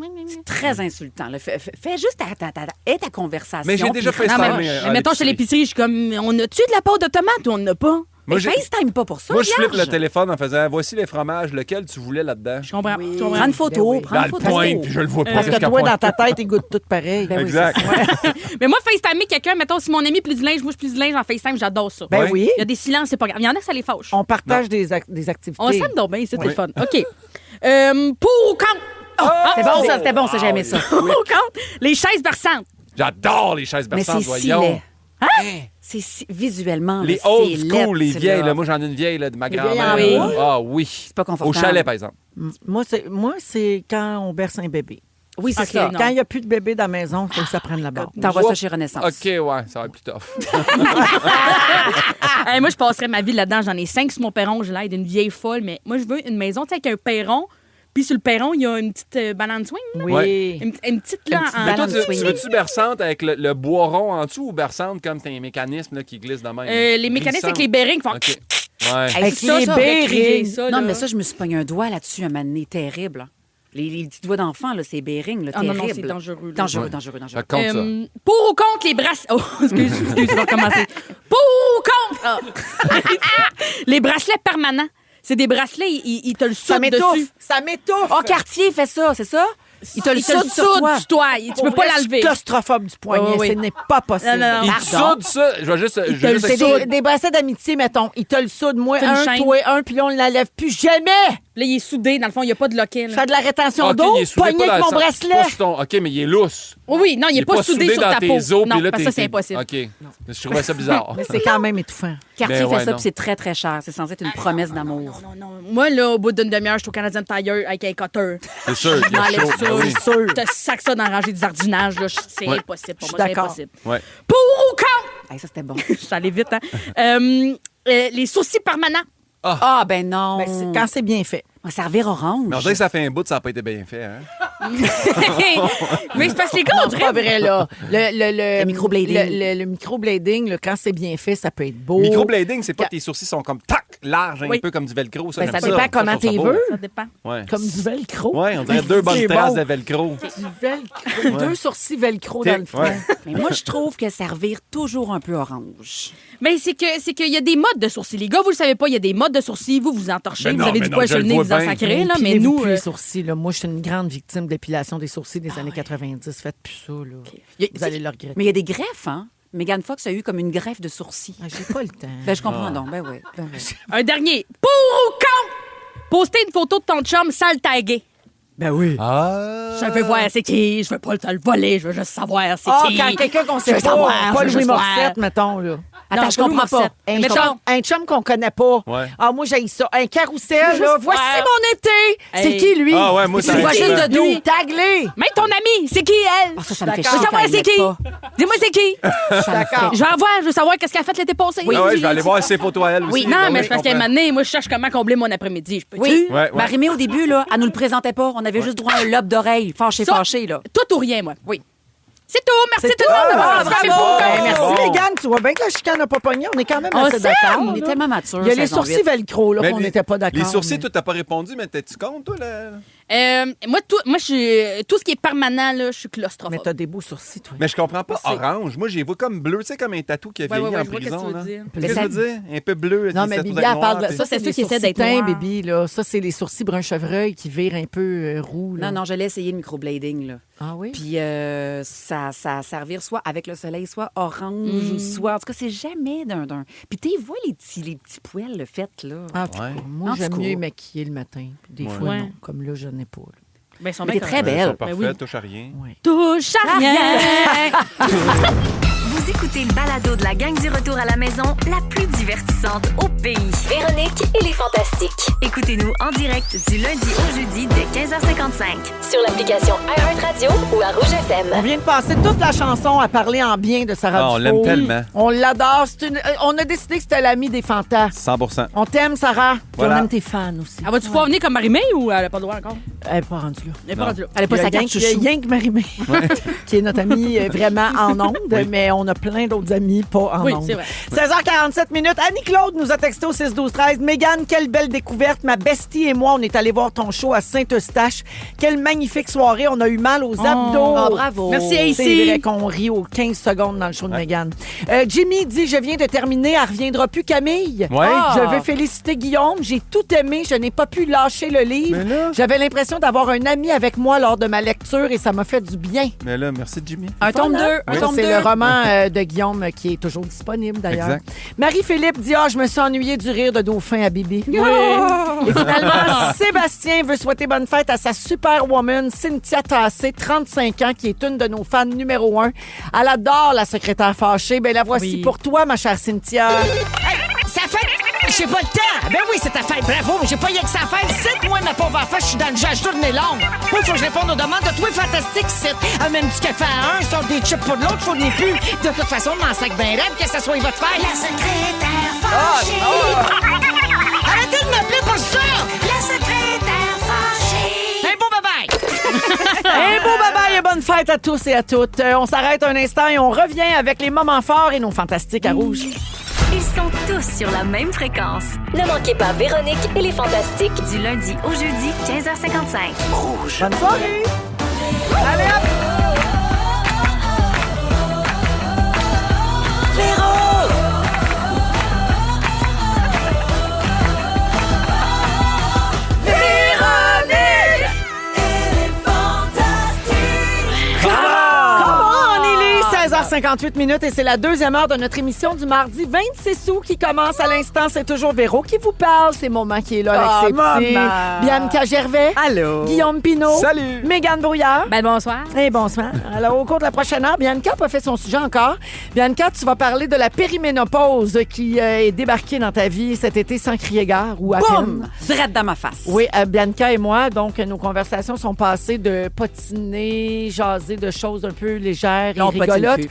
Très insultant. Là. Fais juste ta conversation. Mais j'ai déjà puis- fait Non, FaceTime mais à mettons, chez l'épicerie, je suis comme, on a-tu de la pâte de tomate ou on n'a pas? Moi, Mais j'ai- FaceTime pas pour ça. Moi, je flippe vierge. le téléphone en faisant voici les fromages, lequel tu voulais là-dedans. Je comprends. Oui. je comprends. Prends une photo, Ben oui. prends Dans une le photo. point, puis je le vois pas. Parce que qu'elle toi, pointe. dans ta tête, ils goûtent tout pareil. Ben oui, Exact. Mais moi, FaceTimer quelqu'un, mettons, si mon ami plie du linge, moi, je plie du linge en FaceTime, j'adore ça. Ben Ouais. oui. Il y a des silences, c'est pas grave. Il y en a, ça les fâche. On partage des activités. On s'aime donc bien, c'est Oui. le fun. OK. Pour ou contre? C'est bon, ça, c'était bon, ça, j'ai aimé ça. Pour ou contre? Les chaises berçantes. J'adore les chaises Mais berçantes, c'est si voyons. laid. C'est visuellement. Les là, c'est old laid, school, les c'est vieilles. là. Là, moi, j'en ai une vieille là, de ma Les vieilles grand-mère. en là. bois? Ah oui. C'est pas Au confortable. chalet, par exemple. Moi, c'est quand on berce un bébé. Oui, c'est Ok, ça. non. Quand il n'y a plus de bébé dans la maison, il faut que ça prenne la barre. T'envoies ça chez Renaissance. OK, ouais, ça va être plus tough. Hey, moi, je passerais ma vie là-dedans. J'en ai 5 sur mon perron. J'ai l'air d'une vieille folle, mais moi, je veux une maison, tu sais, avec un perron, Puis sur le perron, il y a une petite banane swing. Là. Oui. Ouais. Une petite là, en Mais toi, banane tu swing. veux-tu berçante avec le bois rond en dessous ou berçante comme t'as un mécanisme là, qui glisse de même? Les mécanismes avec les bearings font... OK. Ouais. Hey, Avec ça, les ça, bearings. ça, Non, là. mais ça, je me suis pogné un doigt là-dessus un moment donné, terrible. Hein. Les petits doigts d'enfant, là, c'est bearings, là, Ah non, terrible. non, c'est dangereux. là. Dangereux. Ça compte, ça. Pour ou contre les bracelets... Oh, excuse, je vais recommencer. Pour ou contre... Ah. Les bracelets permanents. C'est des bracelets, ils te le Ça sautent m'étouffe. dessus. Ça m'étouffe. Oh, Cartier fait ça, c'est ça? Il te le Ils te le soude sur toi. sautent du toit. Tu peux pas l'enlever. Je suis claustrophobe du poignet. Oui. Ce n'est pas possible. Non. Il te soude ça. Je vais juste. C'est des bracelets d'amitié, mettons. Il te le soude, moi, C'est une un, chaîne. toi, un, puis là, on ne l'enlève plus jamais. Là, il est soudé. Dans le fond, il n'y a pas de loquet. Je Là. fais de la rétention OK, d'eau, il est soudé pogné pas avec dans mon le bracelet. pas sur ton- OK, mais il est lousse. Oui, non, il n'est pas soudé sur dans ta tes peau. os, Non, puis là, parce que ça, c'est impossible. OK. Je trouvais ça bizarre. Mais c'est quand même étouffant. Cartier Ben fait ouais, ça, non. puis c'est très, très cher. C'est censé être une promesse d'amour. Non. Moi, là, au bout d'une demi-heure, je suis au Canadian Tire avec un cutter. C'est sûr. Il y a M'enlève chaud. ça, Ben oui. C'est sûr. Je te sac ça dans la rangée du jardinage. Là. C'est Ouais. impossible. Pour Je suis moi, c'est d'accord. impossible. Ouais. Pour ou contre? Hey, ça, c'était bon. Je suis allée vite, hein? Les sourcils permanents. Ah, ben non. Ben, quand c'est bien fait. On va servir orange. Mais on dirait que ça fait un bout, ça n'a pas été bien fait. Hein? Mais c'est parce que les gars, on C'est dirait... pas vrai, là. Le microblading. Le microblading, là, quand c'est bien fait, ça peut être beau. Microblading, c'est pas que tes sourcils sont comme tac, large, un Oui. peu comme du velcro. Ça, Ben, j'aime ça dépend comment je trouve t'es ça veux. beau. Ça dépend. Ouais. Comme du velcro. Ouais, on dirait deux bonnes C'est traces bon. de velcro. Du velcro. Deux sourcils velcro dans le front. Ouais. Mais moi, je trouve que servir toujours un peu orange. Mais c'est qu'il y a des modes de sourcils. Les gars, vous le savez pas, il y a des modes de sourcils. Vous entorchez, Mais vous non, avez mais du non, poil je sur le le nez, vois vous en bien. sacrez, là. Mais Épilez-vous nous... plus les sourcils. Là. Moi, je suis une grande victime de l'épilation des sourcils des années 90. Faites plus ça. Là. Vous allez le regretter. Mais il y a des greffes, hein? Megan Fox a eu comme une greffe de sourcils. Ah, j'ai pas le temps. Ben, je comprends donc. Ben oui. Un dernier. Pour ou contre? Poster une photo de ton chum sans le taguer. Ben oui. Ah. Je veux voir c'est qui. Je veux pas te le voler. Je veux juste savoir c'est Ah, qui. quand quelqu'un qu'on Je sait veux pas, savoir, pas je veux Louis juste Morissette, voir. mettons, là. Attends, Non, je comprends Louis pas. Morissette. Un Mais chum, un chum qu'on connaît pas. Ouais. Ah, moi, j'ai ça. Un carrousel, là. Voici voir. mon été. C'est Hey. qui, lui? Ah ouais, moi, Tu ça vois arrive juste souvent. de dos. Tag-les. Même ton ami, c'est qui elle? Ah, ça me fait D'accord. chier. Je veux savoir quand c'est ils qui. mettent pas. Dis-moi c'est qui. Ça me D'accord. fait- Je vais en voir, je veux savoir qu'est-ce qu'elle a fait l'été passé. Ah ouais, je vais aller voir ses photos à elle aussi. Oui, non, Ah mais oui, c'est parce je qu'à un comprends. moment donné, moi, je cherche comment combler mon après-midi. Je peux Oui. Ouais, ouais. Marie-Mé, au début, là, elle nous le présentait pas. On avait juste droit à un lobe d'oreille. Fâché, là. Tout ou rien, moi. Oui. C'est tout. Merci C'est tout le monde tout. d'avoir Ah, partagé bravo. vos Ben, comptes. merci, Bon. Mégane. Tu vois bien que la chicane n'a pas pogné. On est quand même On assez s'aime. d'accord. On est là. tellement matures. Il y a les saison sourcils huit. velcro, là, Mais qu'on les- n'était pas d'accord. Les sourcils, mais- toi, t'as pas répondu, mais t'es-tu compte, toi? Là? Moi, je suis tout ce qui est permanent, là, je suis Mais claustrophobe. t'as des beaux sourcils, toi. Mais je comprends pas C'est- orange. Moi, j'y vois comme bleu, tu sais, comme un tatou qui a vieilli ouais, en je vois qu'est-ce que prison. tu veux là. dire. Qu'est-ce que je veux dire? Un peu bleu. Non, qui mais s'est Bibi, trouvé elle parle de noir, ça. c'est C'est ceux les qui essaient sourcils d'être teints, noirs. Bibi, là. Ça, c'est les sourcils brun chevreuil qui virent un peu roux, là. Non, non, je l'ai essayé, le microblading, là. Ah oui? Puis ça a servir soit avec le soleil, soit orange, ou soit... En tout cas, c'est jamais d'un... Puis tu vois les petits poils, le fait, là. En tout cas, Ouais. moi, En tout j'aime cas. mieux maquiller le matin. Puis des Ouais. fois, Ouais. non. Comme là, je n'ai pas. là. Ben, ils sont Mais bien t'es très corrects. Ils sont belle. parfaits, Ben oui. touche à rien. Ouais. Touche à rien. Vous écoutez le balado de la gang du retour à la maison, la plus divertissante au pays. Véronique et les Fantastiques. Écoutez-nous en direct du lundi au jeudi dès 15h55. Sur l'application iHeartRadio ou à Rouge FM. On vient de passer toute la chanson à parler en bien de Sarah Ah, on Dufault. l'aime tellement. On l'adore. On a décidé que c'était l'ami des fantas. 100%. On t'aime, Sarah. Puis Voilà. on aime tes fans aussi. Elle va-tu pouvoir venir comme Marie-Mé ou elle n'a pas le droit encore? Elle n'est pas rendue là. Elle n'est Non. pas rendue là. Elle est pas Il y a sa carte rien- il y a chouchou. rien que Marie-Mé, qui est notre amie vraiment en ondes, mais on a plein d'autres amis pas en Oui, ondes. c'est vrai. 16h47 minutes. Annie-Claude nous a texté au 6-12-13. Mégane, quelle belle découverte. Ma bestie et moi, on est allés voir ton show à Saint-Eustache. Quelle magnifique soirée. On a eu mal aux abdos. Ah, bravo. Merci, C'est AC. vrai qu'on rit aux 15 secondes dans le show de Mégane. Jimmy dit, je viens de terminer, elle reviendra plus, Camille. Ouais. Ah. Je veux féliciter Guillaume. J'ai tout aimé. Je n'ai pas pu lâcher le livre. Mais là- J'avais l'impression d'avoir un ami avec moi lors de ma lecture et ça m'a fait du bien. Mais là, merci, Jimmy. Un tome 2, un Ça, tome 2. c'est le roman de Guillaume qui est toujours disponible, d'ailleurs. Exact. Marie-Philippe dit, je me suis ennuyée du rire de dauphin à Bibi. Et finalement, Sébastien veut souhaiter bonne fête à sa superwoman Cynthia Tassé, 35 ans, qui est une de nos fans numéro 1. Elle adore la secrétaire fâchée. Ben la voici Oui. pour toi, ma chère Cynthia. Ça fait. J'ai pas le temps. Ben oui, c'est ta fête. Bravo. J'ai pas rien que ça à faire. C'est moi, ma pauvre enfant. Je suis dans le jeu à journée longue. Moi, faut que je réponde aux demandes de toi, fantastique. C'est même du café à un, sort des chips pour l'autre. Je n'ai plus. De toute façon, dans le sac ben raide, que ça soit votre fête. La secrétaire fâchée. Arrêtez de m'appeler pour ça. La secrétaire fâchée. fête à tous et à toutes. On s'arrête un instant et on revient avec les moments forts et nos fantastiques à rouge. Ils sont tous sur la même fréquence. Ne manquez pas Véronique et les Fantastiques. Du lundi au jeudi, 15h55. Bonne soirée! Allez, hop! Come on, il est 16h58 minutes et c'est la deuxième heure de notre émission du mardi 26 août qui commence à l'instant. C'est toujours Véro qui vous parle. C'est Maman qui est là avec ses petits. maman. Bianca Gervais. Allô. Guillaume Pinault. Salut. Mégane Brouillard. Ben, bonsoir. Et bonsoir. Alors, au cours de la prochaine heure, Bianca n'a pas fait son sujet encore. Bianca, tu vas parler de la périménopause qui est débarquée dans ta vie cet été sans crier gare ou à Boum! peine. Direct dans ma face. Oui, Bianca et moi, donc, nos conversations sont passées de potiner, jaser de choses un peu légères et Là, on patine rigolotes. plus.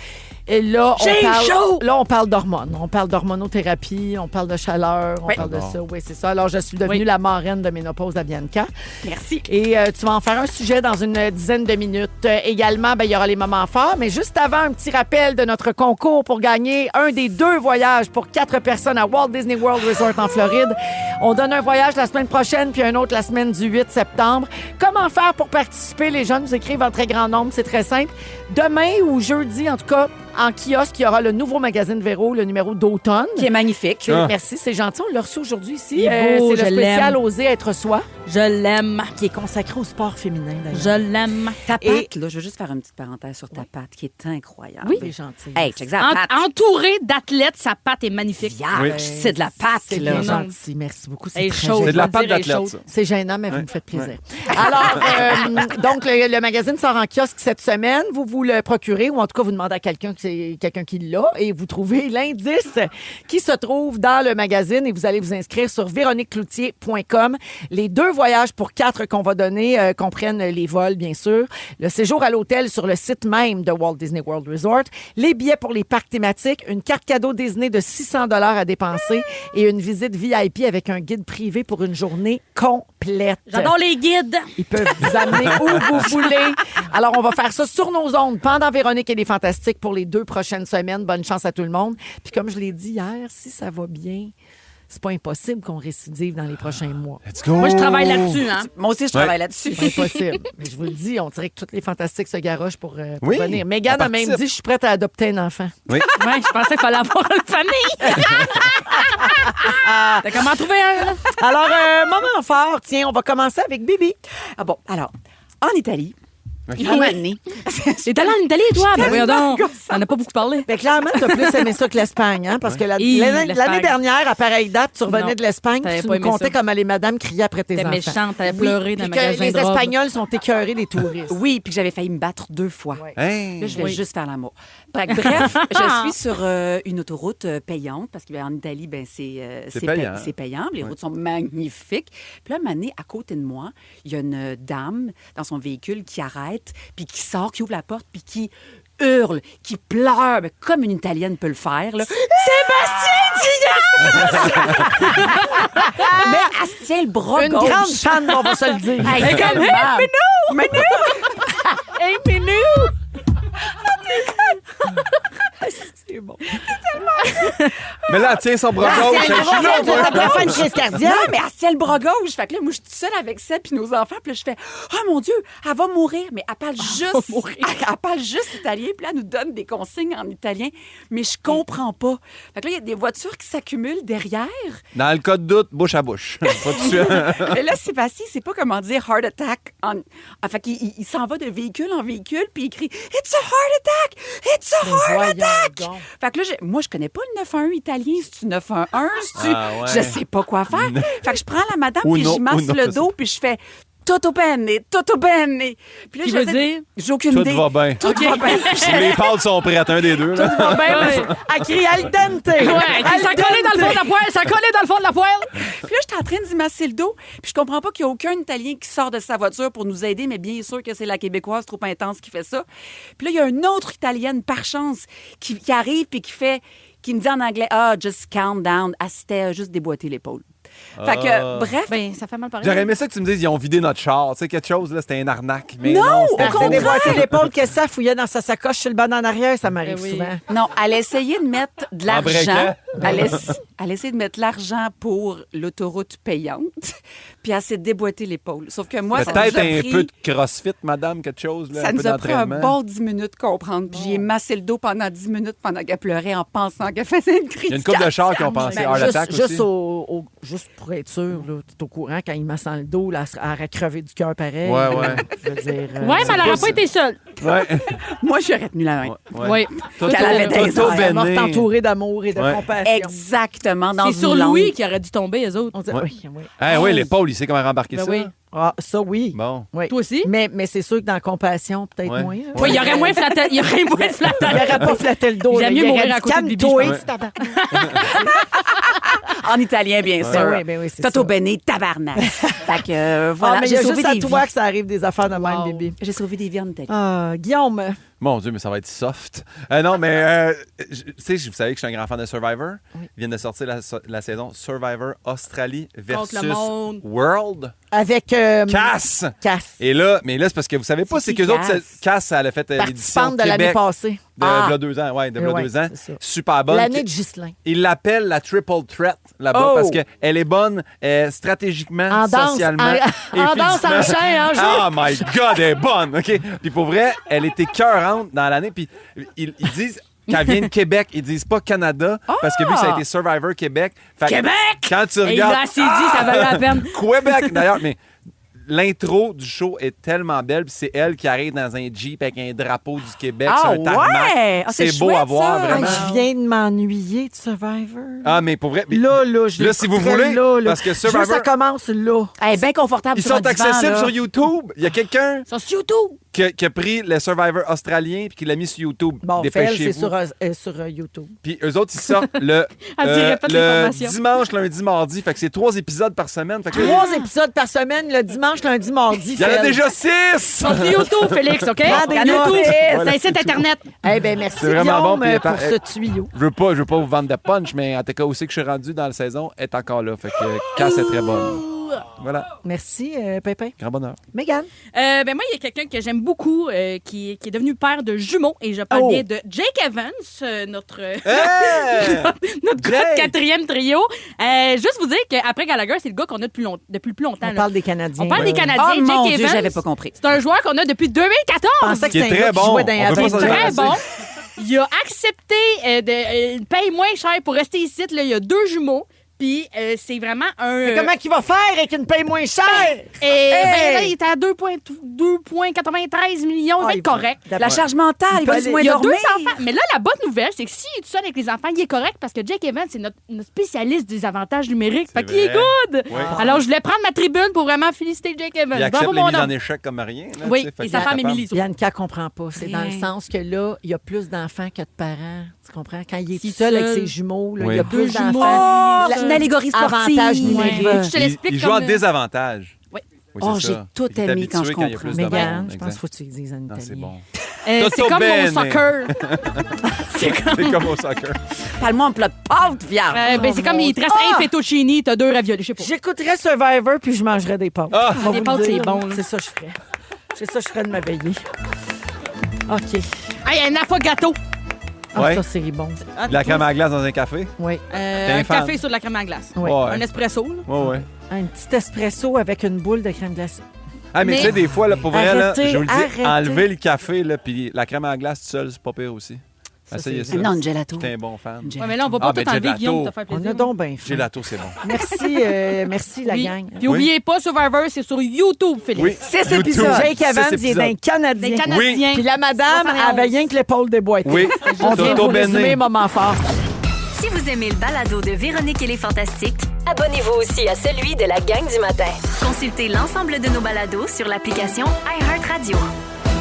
Et là, J'ai chaud! on parle d'hormones. On parle d'hormonothérapie, on parle de chaleur, on Oui. parle de ça. Oui, c'est ça. Alors, je suis devenue Oui. la marraine de ménopause à Bianca. Merci. Et tu vas en faire un sujet dans une dizaine de minutes. Également, il y aura les moments forts. Mais juste avant, un petit rappel de notre concours pour gagner un des 2 voyages pour 4 personnes à Walt Disney World Resort en Floride. On donne un voyage la semaine prochaine puis un autre la semaine du 8 septembre. Comment faire pour participer? Les jeunes nous écrivent en très grand nombre. C'est très simple. Demain ou jeudi, en tout cas, en kiosque, il y aura le nouveau magazine Véro, le numéro d'automne. Qui est magnifique. Merci, c'est gentil. On l'a reçu aujourd'hui ici. Il est beau, c'est le je spécial l'aime. Oser être soi, Je l'aime. qui est consacré au sport féminin, d'ailleurs. Je l'aime. Ta Et- patte, là, je veux juste faire une petite parenthèse sur ta patte qui est incroyable. Oui. C'est gentil. Hey, check ça, la patte. Entouré d'athlètes, sa patte est magnifique. Vierge, Oui. c'est de la patte, C'est là. bien gentil. Merci beaucoup. C'est Elle est très chaude. C'est de la Je veux pâte dire, elle est d'athlète, chaude. ça. C'est gênant, mais vous me faites plaisir. Alors, donc, le magazine sort en kiosque cette semaine. Vous le procurez, ou en tout cas, vous demandez à quelqu'un qui l'a, et vous trouvez l'indice qui se trouve dans le magazine, et vous allez vous inscrire sur véroniquecloutier.com. Les 2 voyages pour 4 qu'on va donner comprennent les vols, bien sûr, le séjour à l'hôtel sur le site même de Walt Disney World Resort, les billets pour les parcs thématiques, une carte cadeau Disney de 600 $ à dépenser et une visite VIP avec un guide privé pour une journée complète. J'adore les guides. Ils peuvent vous amener où vous voulez. Alors, on va faire ça sur nos ondes pendant Véronique et les Fantastiques pour les 2 prochaines semaines. Bonne chance à tout le monde. Puis comme je l'ai dit hier, si ça va bien, c'est pas impossible qu'on récidive dans les prochains mois. Let's go. Moi, je travaille là-dessus, hein. Moi aussi, je travaille là-dessus. C'est impossible. Mais je vous le dis, on dirait que tous les Fantastiques se garochent pour Oui, venir. Mégane on a même participe. dit, je suis prête à adopter un enfant. Oui. Ouais, je pensais qu'il fallait avoir une famille. T'as comment trouver un, là? Alors, moment fort, tiens, on va commencer avec Bibi. Ah bon, alors, en Italie, un moment donné, T'es allé en Italie, toi? Ben, voyons donc. On n'a pas beaucoup parlé. Ben, clairement, tu as plus aimé ça que l'Espagne, hein? Parce que l'année l'Espagne. dernière, à pareille date, tu revenais Non, de l'Espagne, t'avais tu pas nous aimé contais ça. comment les madames criaient après tes T'es enfants. méchante, t'avais Oui, pleuré dans puis un que magasin les de robe. Espagnols sont écœurés des touristes. oui, puis que j'avais failli me battre 2 fois. Hey. Là, je vais Oui. juste faire l'amour. Bref, je suis sur une autoroute payante parce qu'en Italie, ben, c'est payant. c'est payant. Les routes sont magnifiques. Puis là, un moment donné, à côté de moi, il y a une dame dans son véhicule qui arrête, puis qui sort, qui ouvre la porte, puis qui hurle, qui pleure, ben, comme une Italienne peut le faire. Là. Sébastien Diaz! Mais elle se tient le bras Une gauche. grande fan, on va se le dire. Hey, comme, hey, Minou! Hey, Minou! C'est bon. Mais là, tiens son bras gauche. Je suis là, moi. T'as pas fait une crise cardiaque? Non, mais elle se tient le bras gauche. Fait que là, moi, je suis toute seule avec ça, puis nos enfants. Puis là, je fais « Oh mon Dieu, elle va mourir. » Mais elle parle elle parle juste italien. Puis là, elle nous donne des consignes en italien. Mais je comprends pas. Fait que là, il y a des voitures qui s'accumulent derrière. Dans le cas de doute, bouche à bouche. Pas tout de suite. Mais là, Sébastien, il sait pas comment dire « heart attack ». Fait qu'il s'en va de véhicule en véhicule, puis il crie « It's a heart attack! It's a heart voyons attack! donc. » Fait que là, moi, je connais pas le 911 italien. C'est-tu 911? C'est-tu... Ah, ouais. Je sais pas quoi faire. Fait que je prends la madame, puis Uno, je masse uno, le c'est dos, puis je fais Toto bene, Toto bene. Puis là, Qui veut j'essaie dire? j'ai aucune Tout idée. va bien. Tout va bien. Les pâtes sont prêtes, un des deux. Là. Ah ben, elle crie al dente. Ouais, ça collait dans le fond de la poêle, ça collait dans le fond de la poêle. Puis là, j'étais en train d'y masser le dos, puis je comprends pas qu'il y a aucun Italien qui sort de sa voiture pour nous aider, mais bien sûr que c'est la Québécoise trop intense qui fait ça. Puis là, il y a une autre Italienne, par chance, qui arrive puis qui me dit en anglais « Ah, just calm down ». Ah, c'était juste déboîter l'épaule. Fait que, bref. Ben, ça fait mal pareil. J'aurais aimé ça que tu me dises, ils ont vidé notre char. Tu sais, quelque chose, là, c'était une arnaque. Mais Non, c'était Elle s'est déboîté l'épaule, que ça fouillait dans sa sacoche sur le banc en arrière, ça m'arrive oui. souvent. Non, elle a essayé de mettre de En l'argent. brequant. Elle a essayé de mettre l'argent pour l'autoroute payante. Puis elle s'est déboîté l'épaule. Sauf que moi, ça nous a Peut-être un pris... peu de crossfit, madame, quelque chose. Là, Ça un peu nous a pris un d'entraînement. bon 10 minutes comprendre. Puis j'ai massé le dos pendant 10 minutes pendant qu'elle pleurait en pensant qu'elle faisait une crise. Il y a une couple de chars qui ont pensé à l'attaque aussi. Juste pour être sûr, là, tu es au courant, quand il masse dans le dos, là, elle aurait crevé du cœur pareil. Ouais, ouais. Je veux dire, Ouais, mais elle n'aurait pas été seule. Ouais. Moi, j'aurais tenu la main. Oui. Toto- Qu'elle avait des Toto elle est morte Bene. entourée d'amour et de Ouais. compassion. Exactement. Dans C'est sur une langue. Louis qui aurait dû tomber, eux autres. On dit, Ouais. oui, oui. Oui, l'épaule, il sait comment rembarquer Ben ça. oui. Ah, ça, oui. Bon. Oui. Toi aussi? Mais c'est sûr que dans Compassion, peut-être Ouais. moins. hein. Oui, il y aurait moins flatté. Il y aurait moins flatté. Il n'aurait pas flatté le dos. J'aime là. mieux Il aurait mourir à dit, côté de Bibi, calme-toi, je pense. petit tabarnak. En italien, bien sûr. Ben oui, c'est Toto ça. Bene, tabarnak. Fait que, voilà. Ah, mais il y J'ai a sauvé juste à des toi vies. que ça arrive des affaires de même, Wow. bébé. J'ai sauvé des vies en Italie. Ah, Guillaume, Mon Dieu, mais ça va être soft. Non, mais tu sais, vous savez que je suis un grand fan de Survivor. Ils viennent de sortir la saison Survivor Australie versus Contre le monde. World. avec Cass! Cass, Et là, mais là, c'est parce que vous savez pas, c'est C'est que qui, les autres, Cass? Cass, elle a fait l'édition participante de l'année Québec passée. de v'là 2 ans. Ouais, de v'là Ouais, 2 ans. c'est ça. Super bonne. L'année de Ghislain. Ils l'appellent la triple threat là-bas Oh! parce qu'elle est bonne stratégiquement, En danse, socialement. et en danse, en physiquement. chaîne, en jeu. Oh my God, elle est bonne. OK? Puis pour vrai, elle était cœurante dans l'année. Puis ils disent qu'elle vient de Québec. Ils disent pas Canada parce que vu que ça a été Survivor Québec. Fait que Québec! quand tu Et il regardes. l'a assez dit, ça valait la peine. Québec, d'ailleurs, mais l'intro du show est tellement belle. Puis c'est elle qui arrive dans un Jeep avec un drapeau du Québec Ah sur un tarmac. ouais! Ah, c'est c'est beau chouette, à voir, ça. vraiment. Je viens de m'ennuyer de Survivor. Ah, mais pour vrai. mais- Là, Là, si vous voulez, parce que Survivor- Juste, ça commence là. Elle est bien confortable Ils sur un sont divan, accessibles là. sur YouTube. Il y a quelqu'un Sur YouTube. qui a pris le Survivor australien puis qui l'a mis sur YouTube. Bon, Fel, c'est Dépêchez-vous. sur YouTube. Puis eux autres, ils sortent le, Elle dirait pas de l'information. dimanche, lundi, mardi. Fait que c'est 3 épisodes par semaine. Fait que là, 3 épisodes par semaine, le dimanche, lundi, mardi. il y en a Fel. déjà 6! Sur YouTube, Félix, OK? Ah, des Il y en a nouvelles. tout. Voilà, C'est un site Internet. Eh bien, merci, C'est vraiment bon, Guillaume, puis pour attends, ce tuyau. Je veux pas vous vendre de punch, mais en tout cas, aussi que je suis rendu dans la saison, est encore là. Fait que Cass est très bonne. Voilà, Merci, Pépin. grand bonheur. Mégane. Ben moi, il y a quelqu'un que j'aime beaucoup qui est devenu père de jumeaux. Et je parle Oh. bien de Jake Evans, notre, Hey! notre gars Jake! de quatrième trio. Juste vous dire qu'après Gallagher, c'est le gars qu'on a depuis le plus longtemps. On là. parle des Canadiens. On parle des Canadiens. Oh mon Jake Dieu, Evans, j'avais pas compris. c'est un joueur qu'on a depuis 2014. Je pensais que Qui est c'était un très gars qui bon. jouait dans On peut pas s'en Très débarrasser. bon. Il a accepté de paye moins cher pour rester ici. Là, il y a 2 jumeaux. Puis c'est vraiment un. Mais comment qu'il va faire avec une paye moins chère? Ben, là, il était à 2,93 millions. Il va Ah, être correct. La charge mentale, il va peut du aller- moins Il y a 2 dormir. enfants. Mais là, la bonne nouvelle, c'est que s'il est tout seul avec les enfants, il est correct parce que Jake Evans, c'est notre spécialiste des avantages numériques. Fait qu'il est vrai. good. Oui. Alors, je voulais prendre ma tribune pour vraiment féliciter Jake Evans. Il accepte Bravo, les mon mises en homme. échec comme rien. Là, Oui, tu sais, fait et qu'il sa est femme capable. Émilie. Bianca comprend pas. C'est dans le Rien. sens que là, il y a plus d'enfants que de parents. Tu comprends? Quand il est Si tout seul avec seul. ses jumeaux, là, Oui. il y a plus 2 jumeaux. d'enfants. Oh, une allégorie sportive. Avantage numérique. Ouais. Je te Il, l'explique il joue en comme- désavantage. Oui. Oui, Oh, c'est j'ai ça. tout Il est aimé quand habitué je il y a comprends. plus de Mégane, monde. je pense qu'il faut que tu le dises en Non, c'est italien. bon. C'est Toto comme bene. au soccer. C'est comme au soccer. Parle-moi en plat de pâte, viande. Ben, c'est comme il te reste un fettuccini, t'as 2 raviolis. Je sais pas. J'écouterais Survivor puis je mangerais des pâtes. Ah! Je vais Des vous pâtes, le c'est dire. bon, là. C'est ça que je ferais. C'est ça que je ferais de ma veillée. OK. Hey, un affogato. Ah, Ouais. ça, c'est bon. De la crème à glace dans un café? Oui. Un fan. café sur de la crème à glace. Oui. Ouais. Un espresso. Là. Ouais, ouais. Un petit espresso avec une boule de crème glacée. Ah, mais Mais- tu sais, des fois, là, pour vrai, là, Arrêtez, je vous le dis, arrêtez. enlever le café, là, puis la crème à glace tout seul, c'est pas pire aussi. Essayez ça. Non, une gelato. T'es un bon fan. Une Ouais, mais là, on va pas Ah, ben, tout enlever, gelato. Guillaume, pour te faire On plaisir. a donc bien fait. Gelato, c'est bon. Merci, merci la Oui. gang. Puis oubliez pas, Survivor, c'est sur YouTube, Félix. Oui. 6 YouTube. épisodes. Jake Evans, il est d'un Canadien. Des Canadiens. Puis la madame 71. avait rien que l'épaule déboîtée. Oui. On vient de Toto vous résumer Bene. moment fort. Si vous aimez le balado de Véronique et les Fantastiques, Abonnez-vous aussi à celui de la gang du matin. consultez l'ensemble de nos balados sur l'application iHeartRadio.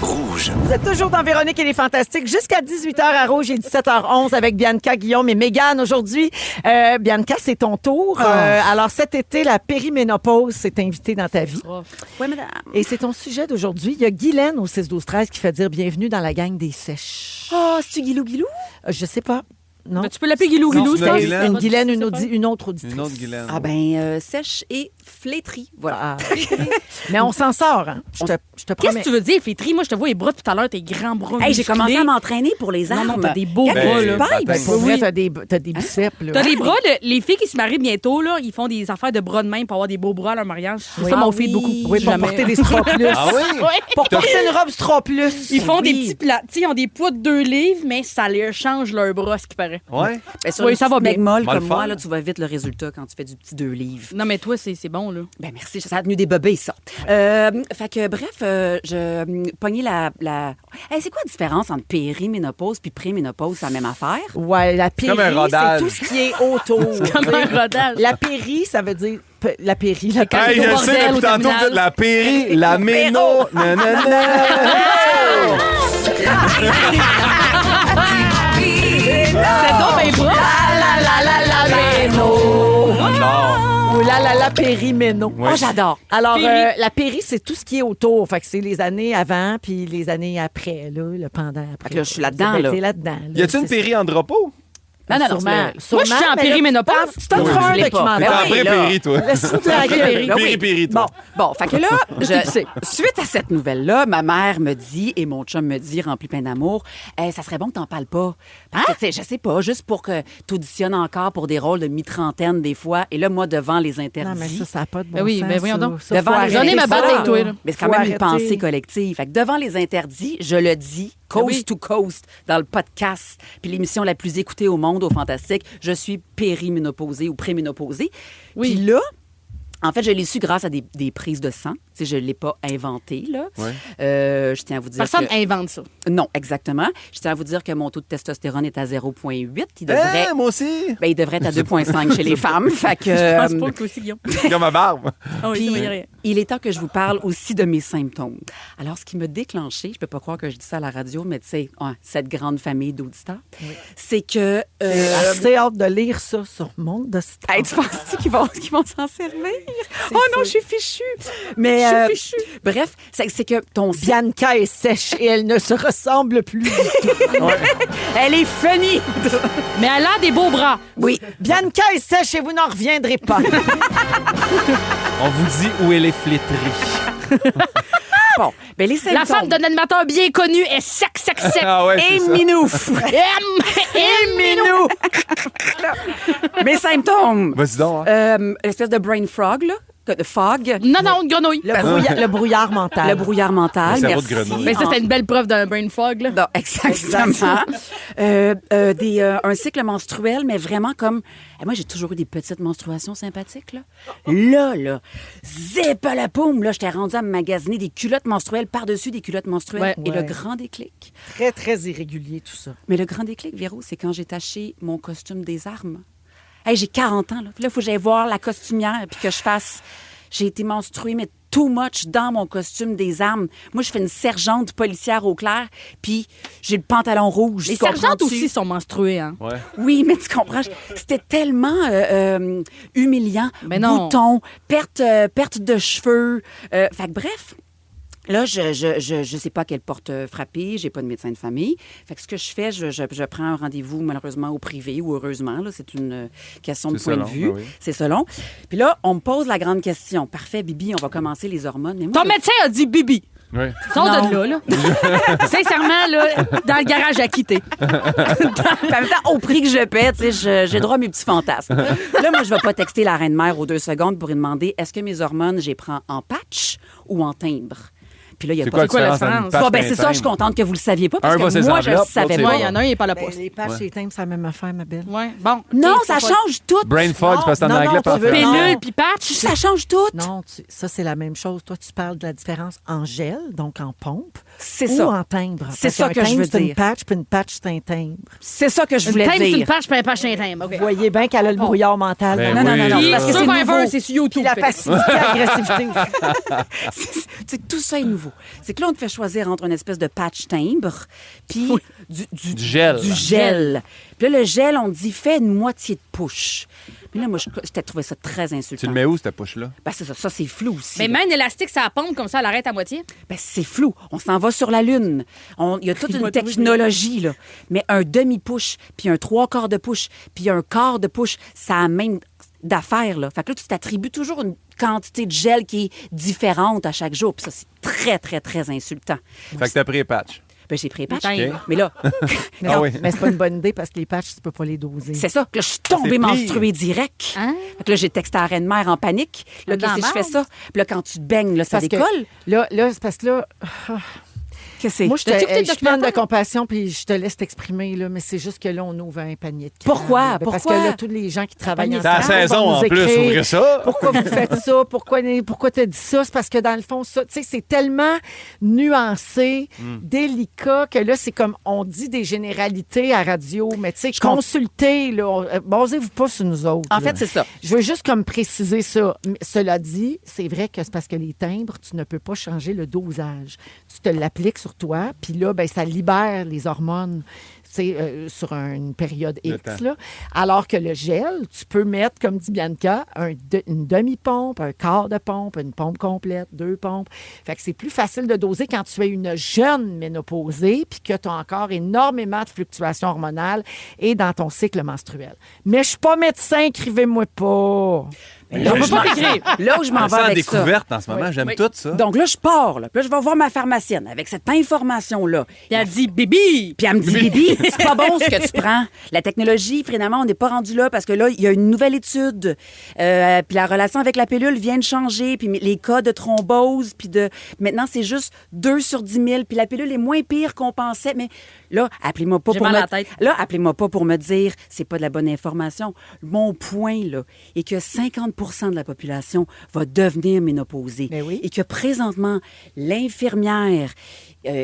Rouge. Vous êtes toujours dans Véronique et les Fantastiques jusqu'à 18h à Rouge et 17h11 avec Bianca, Guillaume et Mégane. Aujourd'hui, Bianca, c'est ton tour. Alors cet été, la périménopause s'est invitée dans ta vie. Oui, madame. Et c'est ton sujet d'aujourd'hui. Il y a Guylaine au 6-12-13 qui fait dire bienvenue dans la gang des sèches. Oh, c'est-tu Guilou Guilou? Je sais pas. Non. Ben, tu peux l'appeler Guilou Guilou. Non, c'est Guylaine. Une Guylaine, C'est pas- une autre auditrice. Une autre Guylaine. Ah ben, sèche et flétrie. Voilà. Ah. Mais on s'en sort, hein? Je te Qu'est-ce promets. que tu veux dire, Flétrie? Moi, je te vois les bras tout à l'heure, tes grands bras. Hey, j'ai musclés. commencé à m'entraîner pour les armes. Non, t'as des beaux Quand bras, tu là. pipes, Ben, Pour vrai, Oui. t'as des biceps, là. T'as des bras, les filles qui se marient bientôt, là, ils font des affaires de bras de main pour avoir des beaux bras à leur mariage. C'est ça, mon fille, beaucoup. Oui, pour Jamais. porter des straw plus. Ah oui? Ouais. Pour porter une robe straw plus. Ils font des Oui. petits plats. Tu sais, ils ont des poids de 2 livres, mais ça leur change leur bras, ce qui paraît. Ouais. Ben, sur Oui, une ça va petite bien. mec molle On va le comme moi, faire. là, tu vois vite le résultat quand tu fais du petit 2 livres. Non, mais toi, c'est bon, là. Ben merci, ça a tenu des bébés, ça. Fait que, bref, je pognais la... Hey, c'est quoi la différence entre périménopause puis préménopause? C'est la même affaire? Ouais, la péri, comme un rodage. c'est tout ce qui est autour. Comme un rodage. La péri, ça veut dire... La péri, la quand Hey, t'es au je bordel, sais, depuis au tantôt, terminal. vous êtes la péri, la méno, nanana. C'est donc ben bras. Non. Ou la périméno. Ouais. Oh, j'adore. Alors, Péri. la péri, c'est tout ce qui est autour. Fait que c'est les années avant puis les années après, là, le pendant après. Fait que là, je suis là-dedans, Ben, là. t'es là-dedans. Y a-tu une péri andropo? Non, non, non. Sûrement. Moi, je suis en mais là, périménopause. Tu t'en Oui, feras je un l'ai pas. documentaire. T'es Ben en oui, là. pré-péri, toi. Laisse-nous tranquille. Péri-péri, toi. Bon, fait que là, suite à cette nouvelle-là, ma mère me dit, et mon chum me dit, rempli plein d'amour, hey, ça serait bon que t'en parles pas. Parce que, tu sais, je sais pas, juste pour que t'auditionnes encore pour des rôles de mi-trentaine des fois, et là, moi, devant les interdits. Non, mais ça n'a pas de bon Ben oui, sens. ben voyons ça. donc. Ça, Devant faut les arrêter J'en ai ma ça, batte avec toi, là. Mais c'est quand Faut même arrêter. une pensée collective. Fait que devant les interdits, je le dis, coast Oui. to coast, dans le podcast, puis l'émission la plus écoutée au monde, au Fantastique, je suis périménopausée ou préménopausée. Oui. Puis là, en fait, je l'ai su grâce à des prises de sang. Tu sais, je ne l'ai pas inventé, là. Ouais. Je tiens à vous dire Personne que... invente ça. Non, exactement. Je tiens à vous dire que mon taux de testostérone est à 0,8. Il devrait... Eh, moi aussi. Ben, il devrait être à 2,5 chez les femmes. Fait que... Je pense pas que toi aussi, Guillaume. Comme ma barbe. Ah oui, Puis, ça va y aller. il est temps que je vous parle aussi de mes symptômes. Alors, ce qui m'a déclenché, je peux pas croire que je dis ça à la radio, mais tu sais, cette grande famille d'auditeurs, c'est que... J'ai assez hâte de lire ça sur Monde de Star. Hey, tu penses qu'ils vont s'en servir? Oh non, je suis fichue. Mais, Je suis fichue. bref, c'est que ton... Bianca est sèche et elle ne se ressemble plus. Elle est funny! Mais elle a des beaux bras. Oui. Bianca est sèche et vous n'en reviendrez pas. On vous dit où elle est flétrie. Bon, ben les symptômes... La femme d'un animateur bien connu est sec. Ah ouais, Et c'est ça. minouf! Et minou. Mes symptômes! Vas-y donc. Hein. L'espèce de brain frog, là. De fog. Non, non, une grenouille. Le brouillard mental. Le brouillard mental. Le cerveau de merci. grenouille. Mais ça, c'était une belle preuve d'un brain fog, là. Non, exactement. Un cycle menstruel, mais vraiment comme... Moi, j'ai toujours eu des petites menstruations sympathiques, là. Là, zip à la paume, là, j'étais rendue à me magasiner des culottes menstruelles par-dessus des culottes menstruelles. Ouais. Et Ouais. le grand déclic. Très, très irrégulier, tout ça. Mais le grand déclic, Véro, c'est quand j'ai taché mon costume des armes. Hey, j'ai 40 ans, là. Puis là, il faut que j'aille voir la costumière puis que je fasse... J'ai été menstruée, mais too much dans mon costume des armes. Moi, je fais une sergente policière au clair, puis j'ai le pantalon rouge. Les tu comprends-tu? sergentes aussi sont menstruées, hein. Ouais. Oui, mais tu comprends, c'était tellement humiliant. Mais non. Boutons, perte de cheveux. Fait que bref... Là, je sais pas quelle porte frapper, j'ai pas de médecin de famille. Fait que ce que je fais, je prends un rendez-vous malheureusement au privé ou heureusement, là, c'est une question de C'est point de selon, vue. ben oui. C'est selon. Puis là, on me pose la grande question. Parfait, Bibi, on va commencer les hormones. Mais moi, Ton médecin a dit Bibi. Ouais. Sors Non. de là. Sincèrement, là, dans le garage à quitter. en même temps, au prix que je paie, tu sais, j'ai droit à mes petits fantasmes. Là, moi, je vais pas texter la reine-mère aux 2 secondes pour lui demander est-ce que mes hormones, je les prends en patch ou en timbre? Puis là, il y a C'est pas quoi la la différence entre une différence? patch Bon, ben et un c'est ça, je suis timbre? contente que vous le saviez pas, parce Un va que ses moi, je le enveloppes, savais l'autre, Ouais, c'est il y pas. en a un, il est pas à la Ben, poste. les patchs et les timbres, c'est la même affaire, ma belle. Ouais, bon. Non, OK, ça faut pas- change tout. Brain fog, c'est parce que c'est en Non, non, anglais, tu parfait. veux- Pilule Non. puis patch. Ça change tout. Non, ça, c'est la même chose. Toi, tu parles de la différence en gel, donc en pompe, C'est ou ça. en timbre. C'est Parce ça qu'un que je timbre, veux c'est dire. une patch, puis une patch, c'est un timbre. C'est ça que je Une voulais timbre, c'est une dire. patch, puis un patch, c'est un timbre. OK. Vous voyez bien qu'elle a le brouillard mental. Ben Non, non, non, non, oui. parce que c'est Survivor, nouveau. c'est sur YouTube. Puis la Félix. passivité, l'agressivité. C'est tout ça est nouveau. C'est que là, on te fait choisir entre une espèce de patch timbre puis du Du gel. Du gel. Puis là, le gel, on te dit, fais une moitié de push. Mais là, moi, j'ai trouvé ça très insultant. Tu le mets où, cette push-là? Ben, c'est ça. Ça, c'est flou aussi. Mais là. même l'élastique, ça pompe comme ça, elle arrête à moitié. Ben, c'est flou. On s'en va sur la Lune. Il y a toute une technologie, là. Mais un demi-push, puis un 3/4 de push, puis un quart de push, ça a même d'affaires, là. Fait que là, tu t'attribues toujours une quantité de gel qui est différente à chaque jour. Puis ça, c'est très, très, très insultant. Fait que t'as pris les patchs. Ben, j'ai pris les patchs. Ok. Mais là, Mais, Ah non, oui. mais c'est pas une bonne idée parce que les patchs, tu peux pas les doser. c'est ça. Puis là, je suis tombée C'est pire. menstruée direct. Hein? Fait que là, j'ai texté à la reine-mère en panique. Là, Dans qu'est-ce que la je fais ça? Puis là, quand tu te baignes, là, ça Parce que décolle. Là, c'est parce que là, Qu'est-ce que c'est? moi, je T'as-tu écouté le suis pleine de documentaire? compassion puis je te laisse t'exprimer, là, mais c'est juste que là, on ouvre un panier de Pourquoi? crabes. Parce que Pourquoi? là, tous les gens qui travaillent panier de ensemble C'est la saison, vont nous en plus, écrire, ouvrez ça. Pourquoi vous faites ça? Pourquoi t'as dit ça? C'est parce que dans le fond, ça, tu sais, c'est tellement nuancé, délicat, que là, c'est comme on dit des généralités à radio, mais tu sais, consultez, là, basez-vous pas sur nous autres. En là. fait, c'est ça. Je veux juste comme préciser ça. Mais cela dit, c'est vrai que c'est parce que les timbres, tu ne peux pas changer le dosage. Tu te l'appliques sur toi, puis là, ben, ça libère les hormones sur une période Le X. temps. Là. Alors que le gel, tu peux mettre, comme dit Bianca, une demi-pompe, un quart de pompe, une pompe complète, 2 pompes. Fait que c'est plus facile de doser quand tu es une jeune ménopausée puis que tu as encore énormément de fluctuations hormonales et dans ton cycle menstruel. Mais je suis pas médecin, écrivez-moi pas. Là, où je m'en- là où je m'en Je vais sens avec ça. découverte en ce moment. J'aime tout ça. Donc là, je pars. Là. Puis là, je vais voir ma pharmacienne avec cette information-là. Puis elle dit, Bibi! Puis elle me dit, Bibi, c'est pas bon ce que tu prends. La technologie, finalement, on n'est pas rendu là parce que là, il y a une nouvelle étude. Puis la relation avec la pilule vient de changer. Puis les cas de thrombose, puis de... Maintenant, c'est juste 2 sur 10 000. Puis la pilule est moins pire qu'on pensait. Mais là, appelez-moi pas J'ai pour mal me... à la tête. Là, appelez-moi pas pour me dire c'est pas de la bonne information. Mon point, là, est que 50 de la population va devenir ménopausée. Ben oui. Et que présentement, l'infirmière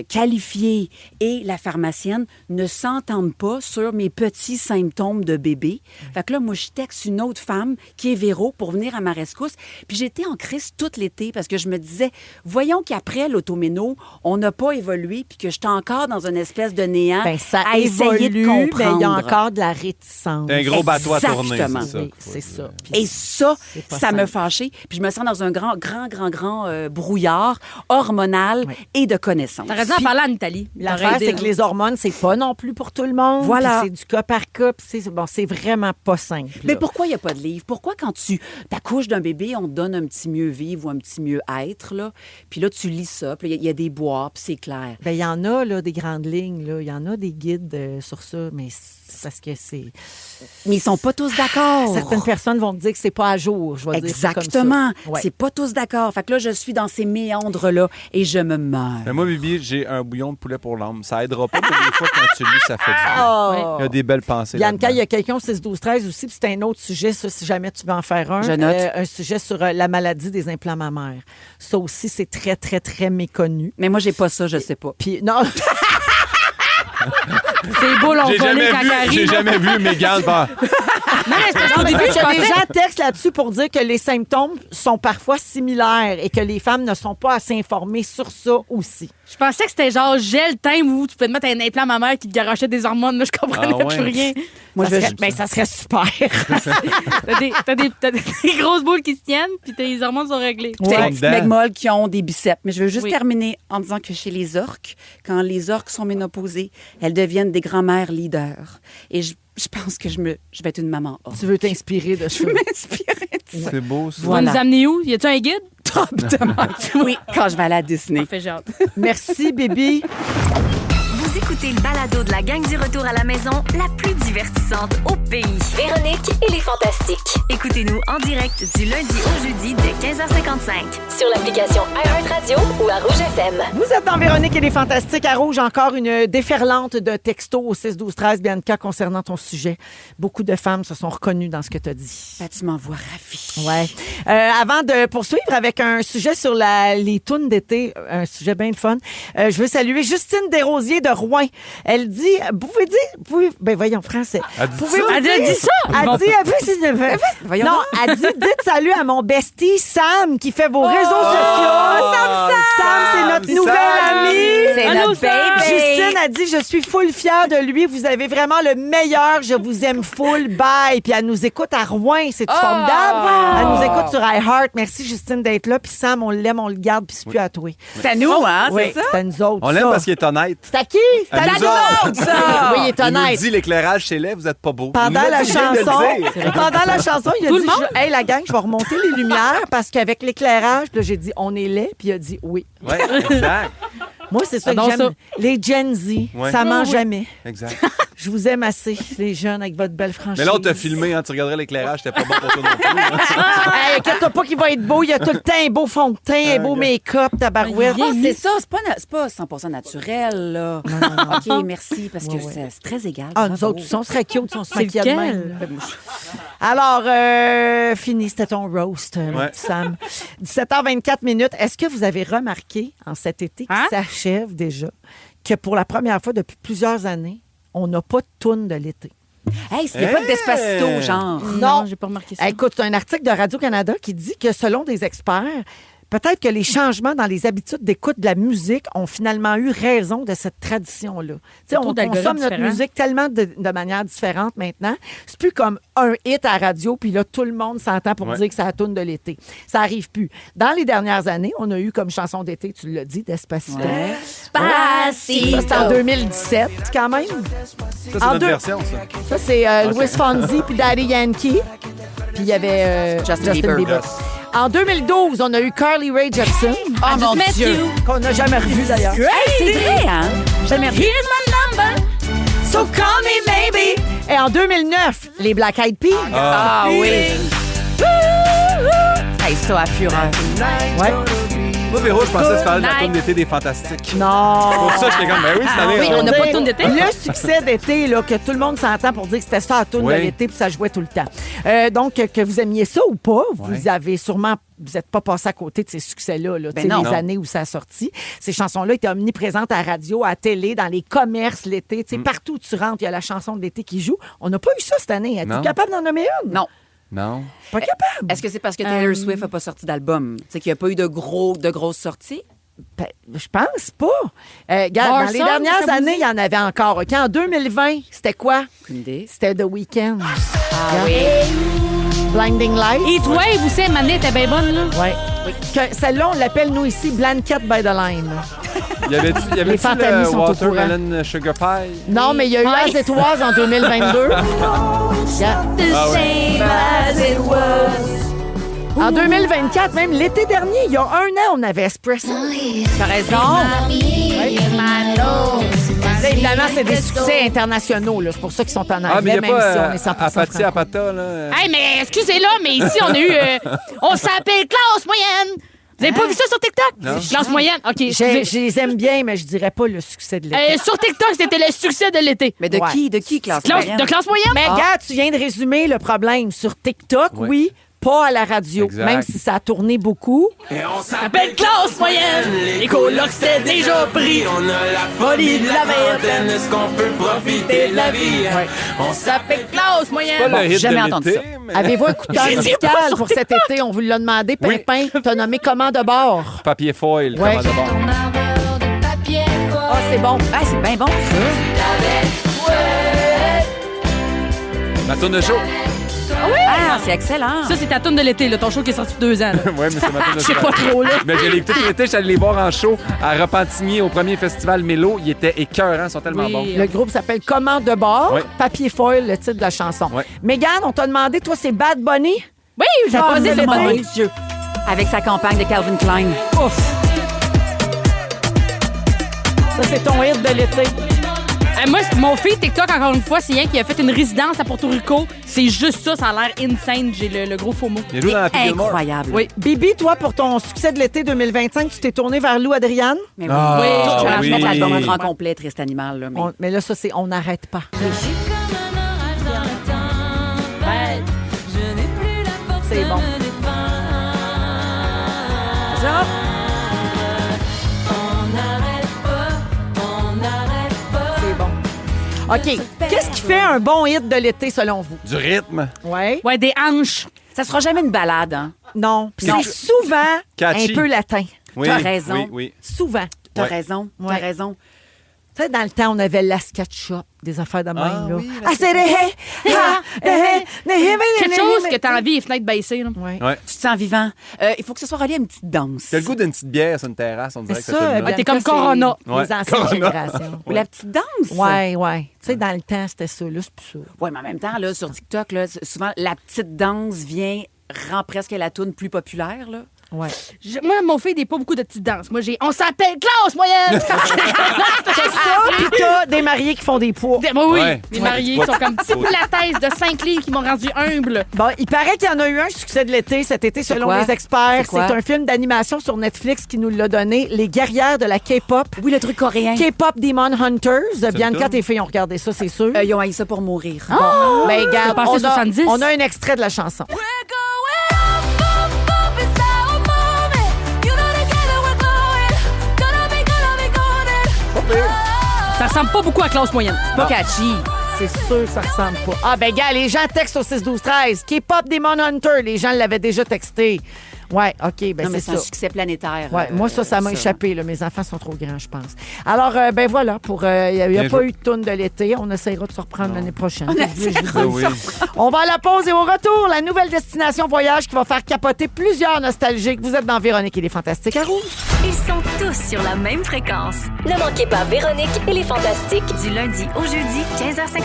qualifiée et la pharmacienne ne s'entendent pas sur mes petits symptômes de bébé. Fait que là, moi, je texte une autre femme qui est Véro pour venir à ma rescousse. Puis j'étais en crise tout l'été parce que je me disais, voyons qu'après l'automéno, on n'a pas évolué puis que j'étais encore dans une espèce de néant Ben, ça à essayer de évolue, mais comprendre. il y a encore de la réticence. T'as un gros bateau à tourner, Exactement. c'est ça. Oui, c'est ça. Et ça, C'est pas ça me simple. fâchait. Puis je me sens dans un grand brouillard hormonal et de connaissances. T'aurais dû en parler en Italie. L'affaire, c'est que les hormones, c'est pas non plus pour tout le monde. Voilà. Puis c'est du cas par cas. Puis c'est vraiment pas simple. Mais là. pourquoi il n'y a pas de livre? Pourquoi quand tu t'accouches d'un bébé, on te donne un petit mieux vivre ou un petit mieux être, là? Puis là, tu lis ça, puis il y a des bois, puis c'est clair. Ben, il y en a, là, des grandes lignes. Là. Il y en a des guides sur ça, mais c'est parce que c'est... Mais ils sont pas tous d'accord. Certaines personnes vont te dire que c'est pas à jour. Je vais dire ça comme ça. Exactement. Ouais. C'est pas tous d'accord. Fait que là, je suis dans ces méandres-là et je me meurs. Mais moi, Bibi, j'ai un bouillon de poulet pour l'âme. Ça aidera pas, mais des fois, quand tu lis, ça fait du bien. Oh. Il y a des belles pensées. Bianca, il y là-dedans. a quelqu'un au 6-12-13 aussi, puis c'est un autre sujet, ça, si jamais tu veux en faire un. Je note. Un sujet sur la maladie des implants mammaires. Ça aussi, c'est très, très, très méconnu. Mais moi, j'ai pas ça, je sais pas. Puis, non, C'est beau, l'on J'ai volé jamais quand vu, elle j'ai arrive. jamais vu Mégane faire. Non, mais c'est parce qu'au non, mais début, parce je que les pensais... gens textent là-dessus pour dire que les symptômes sont parfois similaires et que les femmes ne sont pas assez informées sur ça aussi. Je pensais que c'était genre gel teint où tu pouvais te mettre un implant mammaire qui te garochait des hormones. Là, je comprenais Ah ouais. plus rien. Moi, ça, je serait, ben, ça serait super. T'as des grosses boules qui se tiennent, puis tes hormones sont réglées. Puis t'as Ouais. des petits mecs molles qui ont des biceps. Mais je veux juste Oui. terminer en disant que chez les orques, quand les orques sont ménopausées, elles deviennent des grands-mères leaders. Et je pense que je vais être une maman orque. Tu veux t'inspirer de ça. Je veux m'inspirer de ça. C'est beau, ça. Tu vas nous amener où? Y a-tu un guide? Oui, quand je vais aller à Disney. Ça fait genre. Merci, Bibi. Vous écoutez le balado de la gang du retour à la maison, la plus divertissante au pays. Véronique et les Fantastiques. Écoutez-nous en direct du lundi au jeudi dès 15h55. Sur l'application iHeartRadio ou à Rouge FM. Vous êtes dans Véronique et les Fantastiques à Rouge. Encore une déferlante de textos au 6-12-13, Bianca, concernant ton sujet. Beaucoup de femmes se sont reconnues dans ce que tu as dit. Ben, tu m'envoies ravie. Ouais. Avant de poursuivre avec un sujet sur les tounes d'été, un sujet bien le fun, je veux saluer Justine Desrosiers de Rouen. Elle dit, ben voyons, français. Elle dit Pouvez-vous ça? Elle a dit ça. Elle dit, non, elle dit, dites salut à mon bestie Sam qui fait vos réseaux sociaux. Sam, c'est notre nouvelle amie. C'est Allô, notre Sam. baby. Justine a dit, je suis full fière de lui. Vous avez vraiment le meilleur. Je vous aime full. Bye. Puis elle nous écoute à Rouen. C'est formidable. Elle nous écoute sur iHeart. Merci, Justine, d'être là. Puis Sam, on l'aime, on le garde. Puis c'est plus à toi. C'est à nous, hein, Oui, c'est ça? c'est à nous autres. On l'aime ça. parce qu'il est honnête. C'est à qui? C'est à À nous nous autres, ça. Oui, il est Il nous honnête. dit l'éclairage chez les, vous êtes pas beau. Pendant Il la nous vient de le chanson, dire. pendant la chanson, il a Tout dit, le monde? hey, la gang, je vais remonter les lumières parce qu'avec l'éclairage, puis là, j'ai dit, on est laid, puis il a dit oui. Ouais, exact. Moi, c'est ça que J'adore j'aime. ça. Les Gen Z, Ouais. ça ment jamais. Exact. Je vous aime assez, les jeunes, avec votre belle franchise. Mais là, on t'a filmé, hein, tu regarderais l'éclairage, c'était pas bon pour toi non plus. hein. Hey, inquiète-toi pas qu'il va être beau. Il y a tout le temps un beau fond de teint, un beau make-up, tabarouette. Ah, c'est ça, c'est pas 100% naturel, là. OK, merci, parce que c'est très égal. Ah, nous Bravo. autres, on serait cute si on se C'est maquillait de lequel? même. Alors, fini, c'était ton roast, mon Ouais. petit Sam. 17h24 minutes. Est-ce que vous avez remarqué, en cet été qui Hein? s'achève déjà, que pour la première fois depuis plusieurs années, on n'a pas de toune de l'été? Hey, il n'y a pas de Despacito, genre. Non, j'ai pas remarqué ça. Écoute, c'est un article de Radio-Canada qui dit que selon des experts, peut-être que les changements dans les habitudes d'écoute de la musique ont finalement eu raison de cette tradition-là. Tu sais, Autour on d'algorithmes consomme notre différents. musique tellement de manière différente maintenant. C'est plus comme un hit à la radio, puis là, tout le monde s'entend pour Ouais. dire que c'est la tourne de l'été. Ça arrive plus. Dans les dernières années, on a eu comme chanson d'été, tu l'as dit, Despacito. Ouais. Ça, c'est en 2017, quand même. Ça, c'est En notre deux- version, ça. Ça, c'est Louis Fonzi puis Daddy Yankee. Puis il y avait Justin Bieber. Yes. En 2012, on a eu Carly Rae Jepsen, Oh, mon Met Dieu. You. qu'on n'a jamais revu d'ailleurs. Hey, c'est vrai, hein? Jamais vu. Here's my number. So call me maybe. Et en 2009, les Black Eyed Peas. Ah oui. Hey, ça, à fureur. Ouais. Moi, Véro, je pensais que tu parlais de la Night. tourne d'été des Fantastiques. Non. Pour ça, j'étais comme, ben oui, cette année, oui, on a pas de tourne d'été. Le succès d'été, là, que tout le monde s'entend pour dire que c'était ça la tourne Oui. de l'été, puis ça jouait tout le temps. Donc, que vous aimiez ça ou pas, vous Ouais. avez sûrement, vous n'êtes pas passé à côté de ces succès-là, là, tu sais, non. les Non. années où ça a sorti. Ces chansons-là étaient omniprésentes à la radio, à la télé, dans les commerces l'été. Tu sais, partout où tu rentres, il y a la chanson de l'été qui joue. On n'a pas eu ça cette année. Es-tu Non. capable d'en nommer une? Non. Non. Pas capable. Est-ce que c'est parce que Taylor Swift n'a pas sorti d'album? Tu sais qu'il n'y a pas eu de grosses sorties? Ben, je pense pas. Regarde, dans les Warsaw, dernières ça vous années, dit? il y en avait encore. OK, en 2020, c'était quoi? Aucune idée. C'était The Weeknd. Ah oui. Blinding Lights. Heat Wave, vous savez, Manet était bien bonne, là. Ouais. Que celle-là, on l'appelle, nous, ici, Blanket by the Lime. Y avait-tu Les Fantamis le sont au Watermelon Sugar Pie? Non, mais il y a eu Ouais. As It Was en 2022. Yeah. En 2024, même l'été dernier, il y a un an, on avait Espresso. T'as raison. Là, évidemment, c'est des succès internationaux. là. C'est pour ça qu'ils sont en anglais, Ah, mais il même n'y a si on pas est 100% Apathy franco. Apata, là. Hey, mais excusez-là, mais ici, on a eu. On s'appelle classe moyenne. Vous avez pas vu ça sur TikTok? Non. Classe moyenne. OK, excusez. Je les aime bien, mais je dirais pas le succès de l'été. Sur TikTok, c'était le succès de l'été. Mais de Ouais. qui? De qui, classe Classe- moyenne? de classe moyenne? Mais regarde, tu viens de résumer le problème. Sur TikTok, Oui. oui, pas à la radio, Exact. même si ça a tourné beaucoup. S'appelle classe moyenne. Les colocs, c'était déjà pris. On a la folie de la vingtaine. Est-ce qu'on peut profiter de la vie? On s'appelle Classe Pas moyenne. le hit jamais de entendu l'été, ça. mais Avez-vous un coup de cœur J'ai dit musical pas sur pour cet été? On vous l'a demandé. Oui. Pimpin, t'as nommé comment de bord? papier foil, Ouais. comment d'abord. Ah, c'est bon. Ah, c'est bien bon, ça. Ma tourne de show. Ah, c'est excellent. Ça, c'est ta tourne de l'été, là, ton show qui est sorti 2 ans. là. Ouais, mais c'est ma tourne de Je sais show. pas trop, là. Mais je l'ai écouté tout l'été, je suis allé les voir en show à Repentigny au premier festival Mélo. Ils étaient écœurants, ils sont tellement Oui. bons. Le groupe s'appelle Comment de bord? Ouais. Papier foil, le titre de la chanson. Ouais. Mégane, on t'a demandé, toi, c'est Bad Bunny? Oui, j'ai Ça posé tourne de sur mon l'été. Dieu. Avec sa campagne de Calvin Klein. Ouf! Ça, c'est ton hit de l'été. Moi, mon fils TikTok, encore une fois, c'est rien qui a fait une résidence à Porto Rico. C'est juste ça, ça a l'air insane. J'ai le gros faux mot. Il joue dans la Happy Gilmore. Incroyable. Oui. Bibi, toi, pour ton succès de l'été 2025, tu t'es tourné vers Lou Adriane? Mais Ah, oui, je vais oui. mettre l'album en grand complet, Triste Animal. Là, mais... Mais là, ça, c'est On n'arrête pas. C'est bon. Ça? C'est bon. OK. Qu'est-ce qui fait un bon hit de l'été, selon vous? Du rythme. Ouais. Ouais, des hanches. Ça sera jamais une balade, hein? Non. Puis Non. c'est souvent Catchy. un peu latin. Oui. T'as raison. Oui, oui. Souvent. T'as Ouais. raison. Ouais. T'as raison. Tu sais, dans le temps, on avait la SketchUp, des affaires de même, là. oui, Ah, c'est Quelque chose que t'as envie, les fenêtres baissées. Là. Ouais. Ouais. Tu te sens vivant. Il faut que ce soit relié à une petite danse. T'as le goût d'une petite bière sur une terrasse, on dirait C'est que ça, film-là. Bianca, t'es comme c'est Corona. Les Ouais. anciennes Corona. générations. Ou la petite danse. Ouais, ouais. Tu sais, dans le temps, c'était ça. Là, c'est plus ça. Ouais, mais en même temps, là, sur TikTok, là, souvent, la petite danse rend presque la toune plus populaire, là. Ouais. Moi, mon fils, il n'est pas beaucoup de petites danses. Moi, on s'appelle classe moyenne. C'est ça, puis t'as des mariés qui font des poids. Moi, oui, Ouais. les Ouais. mariés qui sont comme petits pilates de 5 livres qui m'ont rendu humble. Bon, il paraît qu'il y en a eu un succès de l'été cet été, selon quoi? les experts. C'est quoi? C'est un film d'animation sur Netflix qui nous l'a donné, Les guerrières de la K-pop. Oui, le truc coréen. K-pop Demon Hunters. Bianca, une tes filles ont regardé ça, c'est sûr. Ils ont haï ça pour mourir. Bon, ben, regarde, T'as passé on a, 70. on a un extrait de la chanson. Ça ressemble pas beaucoup à classe moyenne. Pas catchy. C'est sûr que ça ressemble pas. Ah, ben, gars, les gens textent au 6-12-13. K-pop Demon Hunter, les gens l'avaient déjà texté. Ouais, OK, ben Non, mais c'est c'est un ça. succès planétaire. Ouais, moi, ça m'a échappé. Là. Mes enfants sont trop grands, je pense. Alors, ben voilà, il n'y a Bien pas joué. eu de tourne de l'été. On essaiera de se reprendre l'année prochaine. Je vous Ah dis oui. ça. On va à la pause et au retour, la nouvelle destination voyage qui va faire capoter plusieurs nostalgiques. Vous êtes dans Véronique et les Fantastiques à Rouge. Ils sont tous sur la même fréquence. Ne manquez pas Véronique et les Fantastiques. Du lundi au jeudi, 15h55.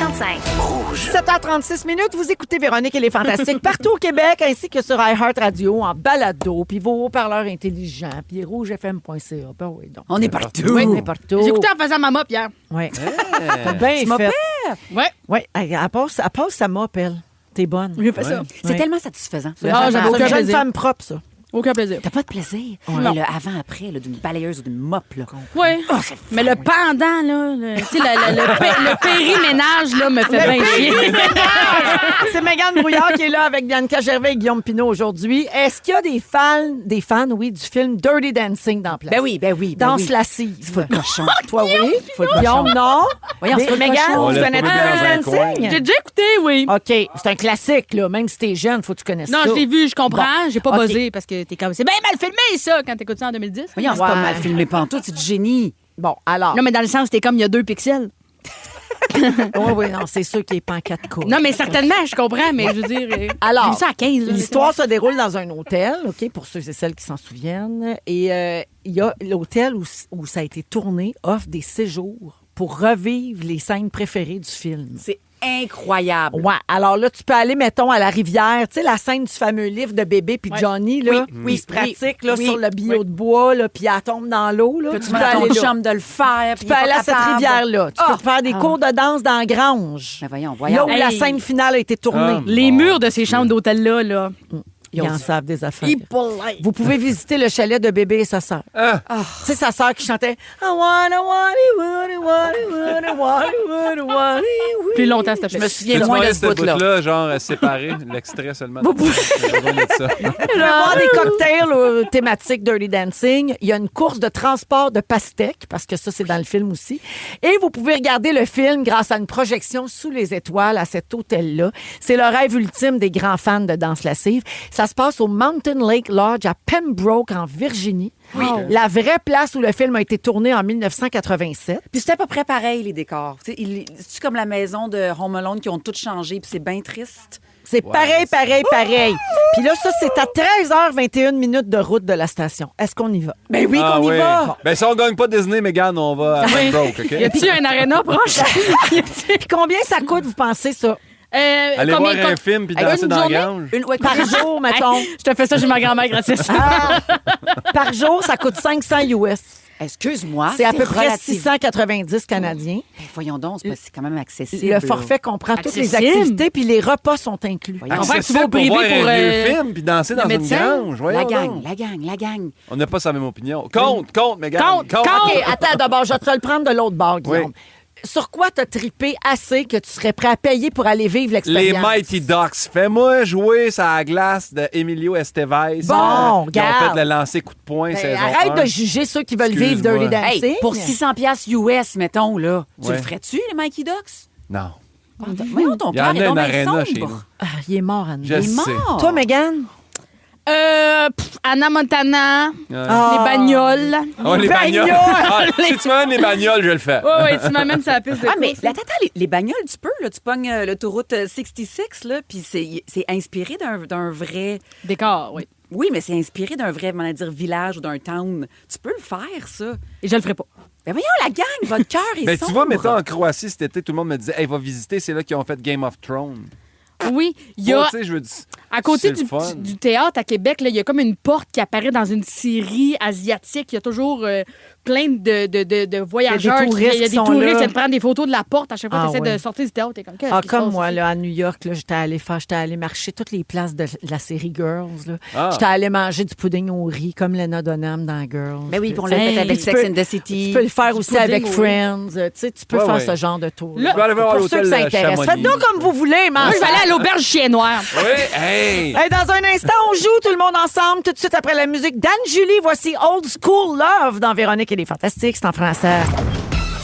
7h36 minutes, vous écoutez Véronique et les Fantastiques partout au Québec ainsi que sur iHeartRadio, en balado, puis vos haut-parleurs intelligents, puis rougefm.ca. Ben oui, donc. On est partout. Oui, on est partout. J'ai écouté en faisant ma mop hier. Oui. T'as bien Tu m'as fait. Ouais, Oui, elle passe sa mop, elle. T'es bonne. j'ai fait ça. C'est Ouais. tellement satisfaisant. Ah, j'avais C'est aucun une jeune plaisir. femme propre, ça. Aucun plaisir. T'as pas de plaisir. Non. Mais le avant-après, là, d'une balayeuse ou d'une mop, là. Oui. Mais le pendant, là, tu sais, le périménage, là, me fait bien chier. C'est Mégane Brouillard qui est là avec Bianca Gervais et Guillaume Pinot aujourd'hui. Est-ce qu'il y a des fans, oui, du film Dirty Dancing dans Place? Ben oui, ben oui. Ben Danse oui. lascive. C'est pas le cochon. Toi, oui. Faut le cochon. Guillaume, non. Voyons, c'est pas le Mégane, cochon. On tu l'a connais pas mis dans un Dirty coin. Dancing? J'ai déjà écouté, oui. OK, c'est un classique, là. Même si t'es jeune, faut que tu connaisses Non, ça. je l'ai vu, je comprends. Bon. J'ai pas OK. buzzé parce que t'es comme. C'est bien mal filmé, ça, quand t'écoutes ça en 2010. Voyons, c'est pas Ouais. mal filmé pantoute, c'est du génie. Bon, alors. Non, mais dans le sens, t'es comme il y a 2 pixels. Oui, oui, non, c'est sûr qu'il est pas en 4K. Non, mais certainement, je comprends, mais je veux dire. Alors, j'ai vu ça à 15. là. L'histoire se déroule dans un hôtel, OK, pour ceux et celles qui s'en souviennent. Et il y a l'hôtel où ça a été tourné offre des séjours pour revivre les scènes préférées du film. C'est incroyable. Ouais, alors là, tu peux aller, mettons, à la rivière. Tu sais, la scène du fameux livre de bébé puis Johnny, là, Oui, il se pratique là, oui, sur le billot de bois, là, puis elle tombe dans l'eau. Là. Puis tu peux demandes à aller ton là. chum de le faire. Tu peux aller à cette rivière-là. Tu peux faire des cours de danse dans la grange. Ben voyons, Là voyons. où la Hey. scène finale a été tournée. Ah, Les Bon, murs de ces chambres d'hôtel-là, là. Ils en savent des affaires. Hippolyte. Vous pouvez visiter le chalet de bébé et sa sœur. Ah. Tu sais, sa sœur qui chantait I wanna, wanna. Plus longtemps, s'il te plaît. Je me souviens Tu moins de vois ce ce bout-là. bout-là, genre séparé, l'extrait seulement. J'ai besoin de ça. Je vais boire des cocktails thématiques Dirty Dancing. Il y a une course de transport de pastèques, parce que ça, c'est dans le film aussi. Et vous pouvez regarder le film grâce à une projection sous les étoiles à cet hôtel-là. C'est le rêve ultime des grands fans de danse lascive. Ça se passe au Mountain Lake Lodge à Pembroke, en Virginie. La vraie place où le film a été tourné en 1987. Puis c'était à peu près pareil, les décors. C'est comme la maison de Home Alone qui ont tout changé, puis c'est bien triste. C'est pareil. Puis là, ça, c'est à 13h21 minutes de route de la station. Est-ce qu'on y va? Ben oui, Ah qu'on y oui. va. Ben si on gagne pas Disney, Mégane, on va à Pembroke, OK? Y a-tu un aréna proche? Puis combien ça coûte, vous pensez, ça? Aller voir un film puis danser une dans journée? la grange. Ouais, Par jour, mettons. Je te fais ça chez ma grand-mère gratis. Ah, par jour, ça coûte 500 US. Excuse-moi. C'est à peu près relatif. 690 canadiens. Ben, voyons donc, c'est quand même accessible. Le là. forfait comprend toutes les Accessible. activités, puis les repas sont inclus. Voyons. On va que tu vas Accessible au pour privé voir pour, un vieux film puis danser dans une médecin. grange. Voyons La gang, donc. la gang. On n'a pas sa même opinion. Compte, Mégane. Compte. OK, attends, d'abord, je vais te le prendre de l'autre bord, Guillaume. Sur quoi t'as trippé assez que tu serais prêt à payer pour aller vivre Les l'expérience? Mighty Ducks. Fais-moi jouer sur la glace de Emilio Estevez. Bon, Ils ont regarde. fait le lancer coup de poing Ben, saison arrête 1. de juger ceux qui veulent vivre Excuse-moi. Dirty Dancing. Hey, pour 600$ US, mettons, là, tu Ouais. le ferais-tu, les Mikey Ducks? Non. Voyons ton Il y en cœur a est donc une bien aréna chez sombre. nous. Ah, il est mort, Anne. Je Il est sais. mort. Toi, Mégane? Anna Montana, Ah. les bagnoles. Oh, les bagnoles! Ah, si tu m'amènes les bagnoles, je le fais. Oui, tu m'amènes sur la piste de Ah, mais course. attends, les bagnoles, tu peux, là, tu pognes l'autoroute 66, là, puis c'est inspiré d'un vrai... Décor, oui. Oui, mais c'est inspiré d'un vrai, comment dire, village ou d'un town. Tu peux le faire, ça. Et je le ferai pas. Ben voyons, la gang, votre cœur est Mais sombre. tu vois, mettons en Croatie cet été, tout le monde me disait, hey, va visiter, c'est là qu'ils ont fait Game of Thrones. Oui, il y Oh, a... tu sais, je veux dire, À côté c'est le fun. du théâtre à Québec, là, il y a comme une porte qui apparaît dans une série asiatique. Il y a toujours plein de voyageurs. Il y a des touristes Il y a qui des sont touristes là. qui viennent prendre des photos de la porte à chaque fois Ah, que tu essaies ouais. de sortir du théâtre. T'es comme, qu'est-ce Ah, qui se comme passe moi, ici? là, à New York, là, j'étais allée marcher toutes les places de la série Girls. Là. Ah. J'étais allée manger du pudding au riz, comme Lena Dunham dans Girls. Ben oui, puis on Tu l'a sais, fait avec tu Sex peux- and the City. Tu peux le faire Du aussi pudding avec au riz. Friends. Tu sais, tu peux Ouais, faire ouais. ce genre de tour. Là, Je vais aller voir Pour ceux l'hôtel que ça intéresse. Chamonix. Faites-donc comme vous voulez, Moi, je vais aller à l'auberge Chien Noir. Oui, hey! Hey, dans un instant, on joue tout le monde ensemble. Tout de suite après la musique d'Anne-Julie, voici Old School Love dans Véronique et les Fantastiques. C'est en français.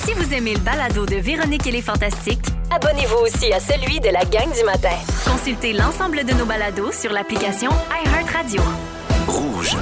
Si vous aimez le balado de Véronique et les Fantastiques, Abonnez-vous aussi à celui de la gang du matin. consultez l'ensemble de nos balados sur l'application iHeartRadio. Rouge.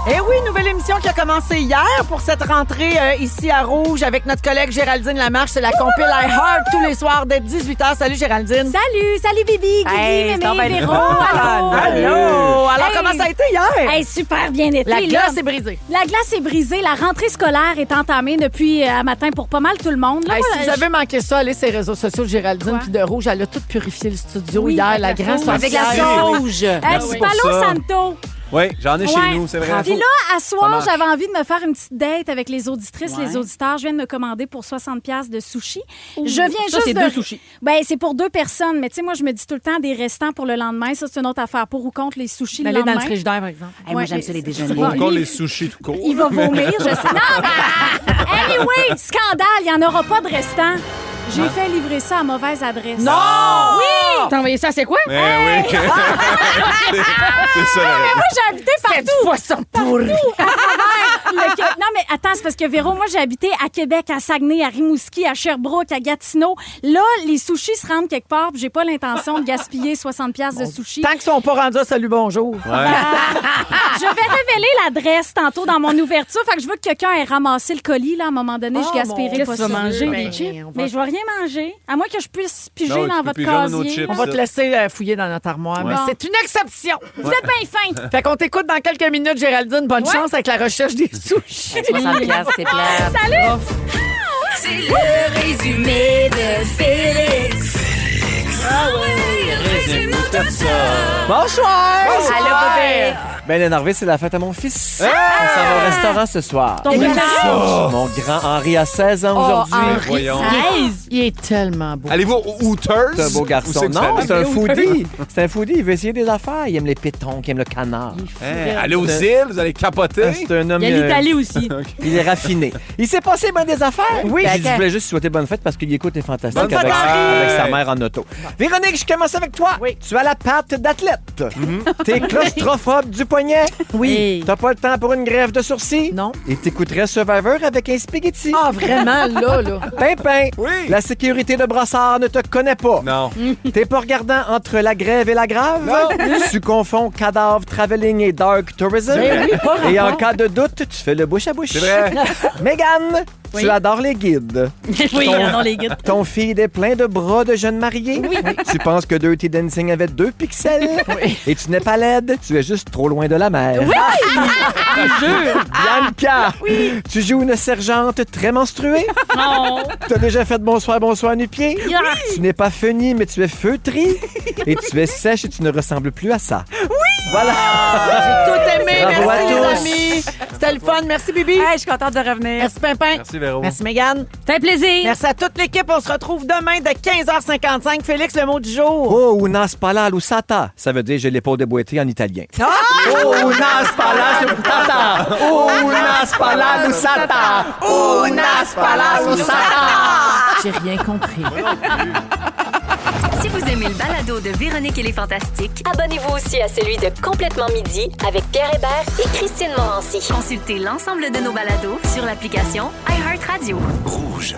Eh oui, nouvelle émission qui a commencé hier pour cette rentrée ici à Rouge avec notre collègue Géraldine Lamarche. C'est la compile iHeart tous les soirs dès 18h. Salut Géraldine. Salut Bibi, Guigui, Hey, c'est donc Mémé, bien Véro, drôle. allô. Allô. Alors, Hey. comment ça a été hier? Hey, super bien été. La là. glace est brisée. La glace est brisée. La rentrée scolaire est entamée depuis un matin pour pas mal tout le monde. Là, Hey, moi, si vous avez manqué ça, allez sur les réseaux sociaux de Géraldine Quoi? puis de Rouge. Elle a tout purifié le studio Oui, hier, avec la la grande sauge. Avec la sorcière. sauge. du pour Palo ça. Santo. Oui, j'en ai chez Ouais. nous, c'est vrai. Puis là, à Ça soir, marche. j'avais envie de me faire une petite date avec les auditrices, Ouais. les auditeurs. Je viens de me commander pour 60$ de sushi. Je viens Ça, juste c'est de... 2 sushis. Ben, c'est pour 2 personnes. Mais tu sais, moi, je me dis tout le temps des restants pour le lendemain. Ça, c'est une autre affaire. Pour ou contre les sushis le Allez dans le lendemain. frigidaire, par exemple. Hey, moi, Ouais, j'aime mais ça, les c'est- déjeuners. Ou encore lui- les sushis tout court. Il va vomir, je sais. Non, mais... Anyway, scandale, il n'y en aura pas de restants. J'ai fait livrer ça à mauvaise adresse. Non! Oui! T'as envoyé ça, c'est quoi? Eh oui. c'est ça la règle. Moi, j'ai habité partout. Poisson pourri. Non, mais attends, c'est parce que Véro, moi, j'ai habité à Québec, à Saguenay, à Rimouski, à Sherbrooke, à Gatineau. Là, les sushis se rendent quelque part, puis j'ai pas l'intention de gaspiller 60$ de sushis. Tant qu'ils sont pas rendus à Salut Bonjour. Ouais. Je vais révéler l'adresse tantôt dans mon ouverture. Fait que je veux que quelqu'un ait ramassé le colis, là, à un moment donné. Oh, je gaspillerai mon- pas Qu'est-ce que tu ça. vas manger, Ben, des chips? on va- Mais je vais rien manger. À moins que je puisse piger Non, tu dans peux votre piger dans nos casier. chips. On va te laisser fouiller dans notre armoire, mais Ouais. c'est une exception. Vous êtes bien fin. Fait qu'on t'écoute dans quelques minutes, Géraldine. Bonne chance avec la recherche des sushis. 60$, c'est plat. C'est le résumé de Félix. Bonsoir! Allô, bébé. Ben énervé, c'est la fête à mon fils. On s'en va au restaurant ce soir. Ton préféré? Mon grand Henri a 16 ans aujourd'hui. Henri, Voyons. Il est tellement beau. Allez-vous au Hooters? C'est un beau Où garçon. c'est que ça Non, allait? c'est un foodie. C'est un foodie. Il veut essayer des affaires. Il aime les pétons, il aime le canard. Hein, allez aux îles, vous allez capoter. C'est un homme. Il y a l'Italie aussi. Il est raffiné. Il s'est passé bien des affaires. Oui. Je voulais juste souhaiter bonne fête parce qu'il écoute les fantastiques Bonne avec, fête, avec sa Henri. mère en auto. Véronique, je commence avec toi. Oui. Tu as la patte d'athlète. T'es claustrophobe du poignet. Oui. T'as pas le temps pour une grève de sourcils. Non. Et t'écouterais Survivor avec un spaghetti. Ah, vraiment, là. Pimpin. Oui. La sécurité de Brassard ne te connaît pas. Non. T'es pas regardant entre la grève et la grave. Tu confonds cadavre, travelling et dark tourism. Ben oui, pas et en rapport. cas de doute, tu fais le bouche à bouche. C'est vrai. Mégane, tu adores les guides. Oui, Ton- non, les guides. Ton feed est plein de bras de jeunes mariés. Tu penses que Dirty Dancing avait 2 pixels. Et tu n'es pas laide, tu es juste trop loin de la mer. Bianca, tu joues une sergente très menstruée. Non. Tu as déjà fait bonsoir, bonsoir nu-pied. Tu n'es pas funny, mais tu es feutré. Et tu es sèche et tu ne ressembles plus à ça. Oui! Voilà. J'ai tout aimé. Bravo Merci, à les tous. amis. C'était le fun. Merci, Bibi. Hey, je suis contente de revenir. Merci, Pimpin. Merci, Véro. Merci, Mégane. C'est un plaisir. Merci à toute l'équipe. On se retrouve demain de 15h55. Félix, le mot du jour. Oh, una spalla lusata. Ça veut dire j'ai l'épaule déboîtée en italien. Ah! Oh, una spalla lusata. Oh, una spalla lusata. Oh, una spalla lusata. J'ai rien compris. Si vous aimez le balado de Véronique et les Fantastiques, Abonnez-vous aussi à celui de Complètement Midi avec Pierre Hébert et Christine Morancy. consultez l'ensemble de nos balados sur l'application iHeartRadio. Rouge.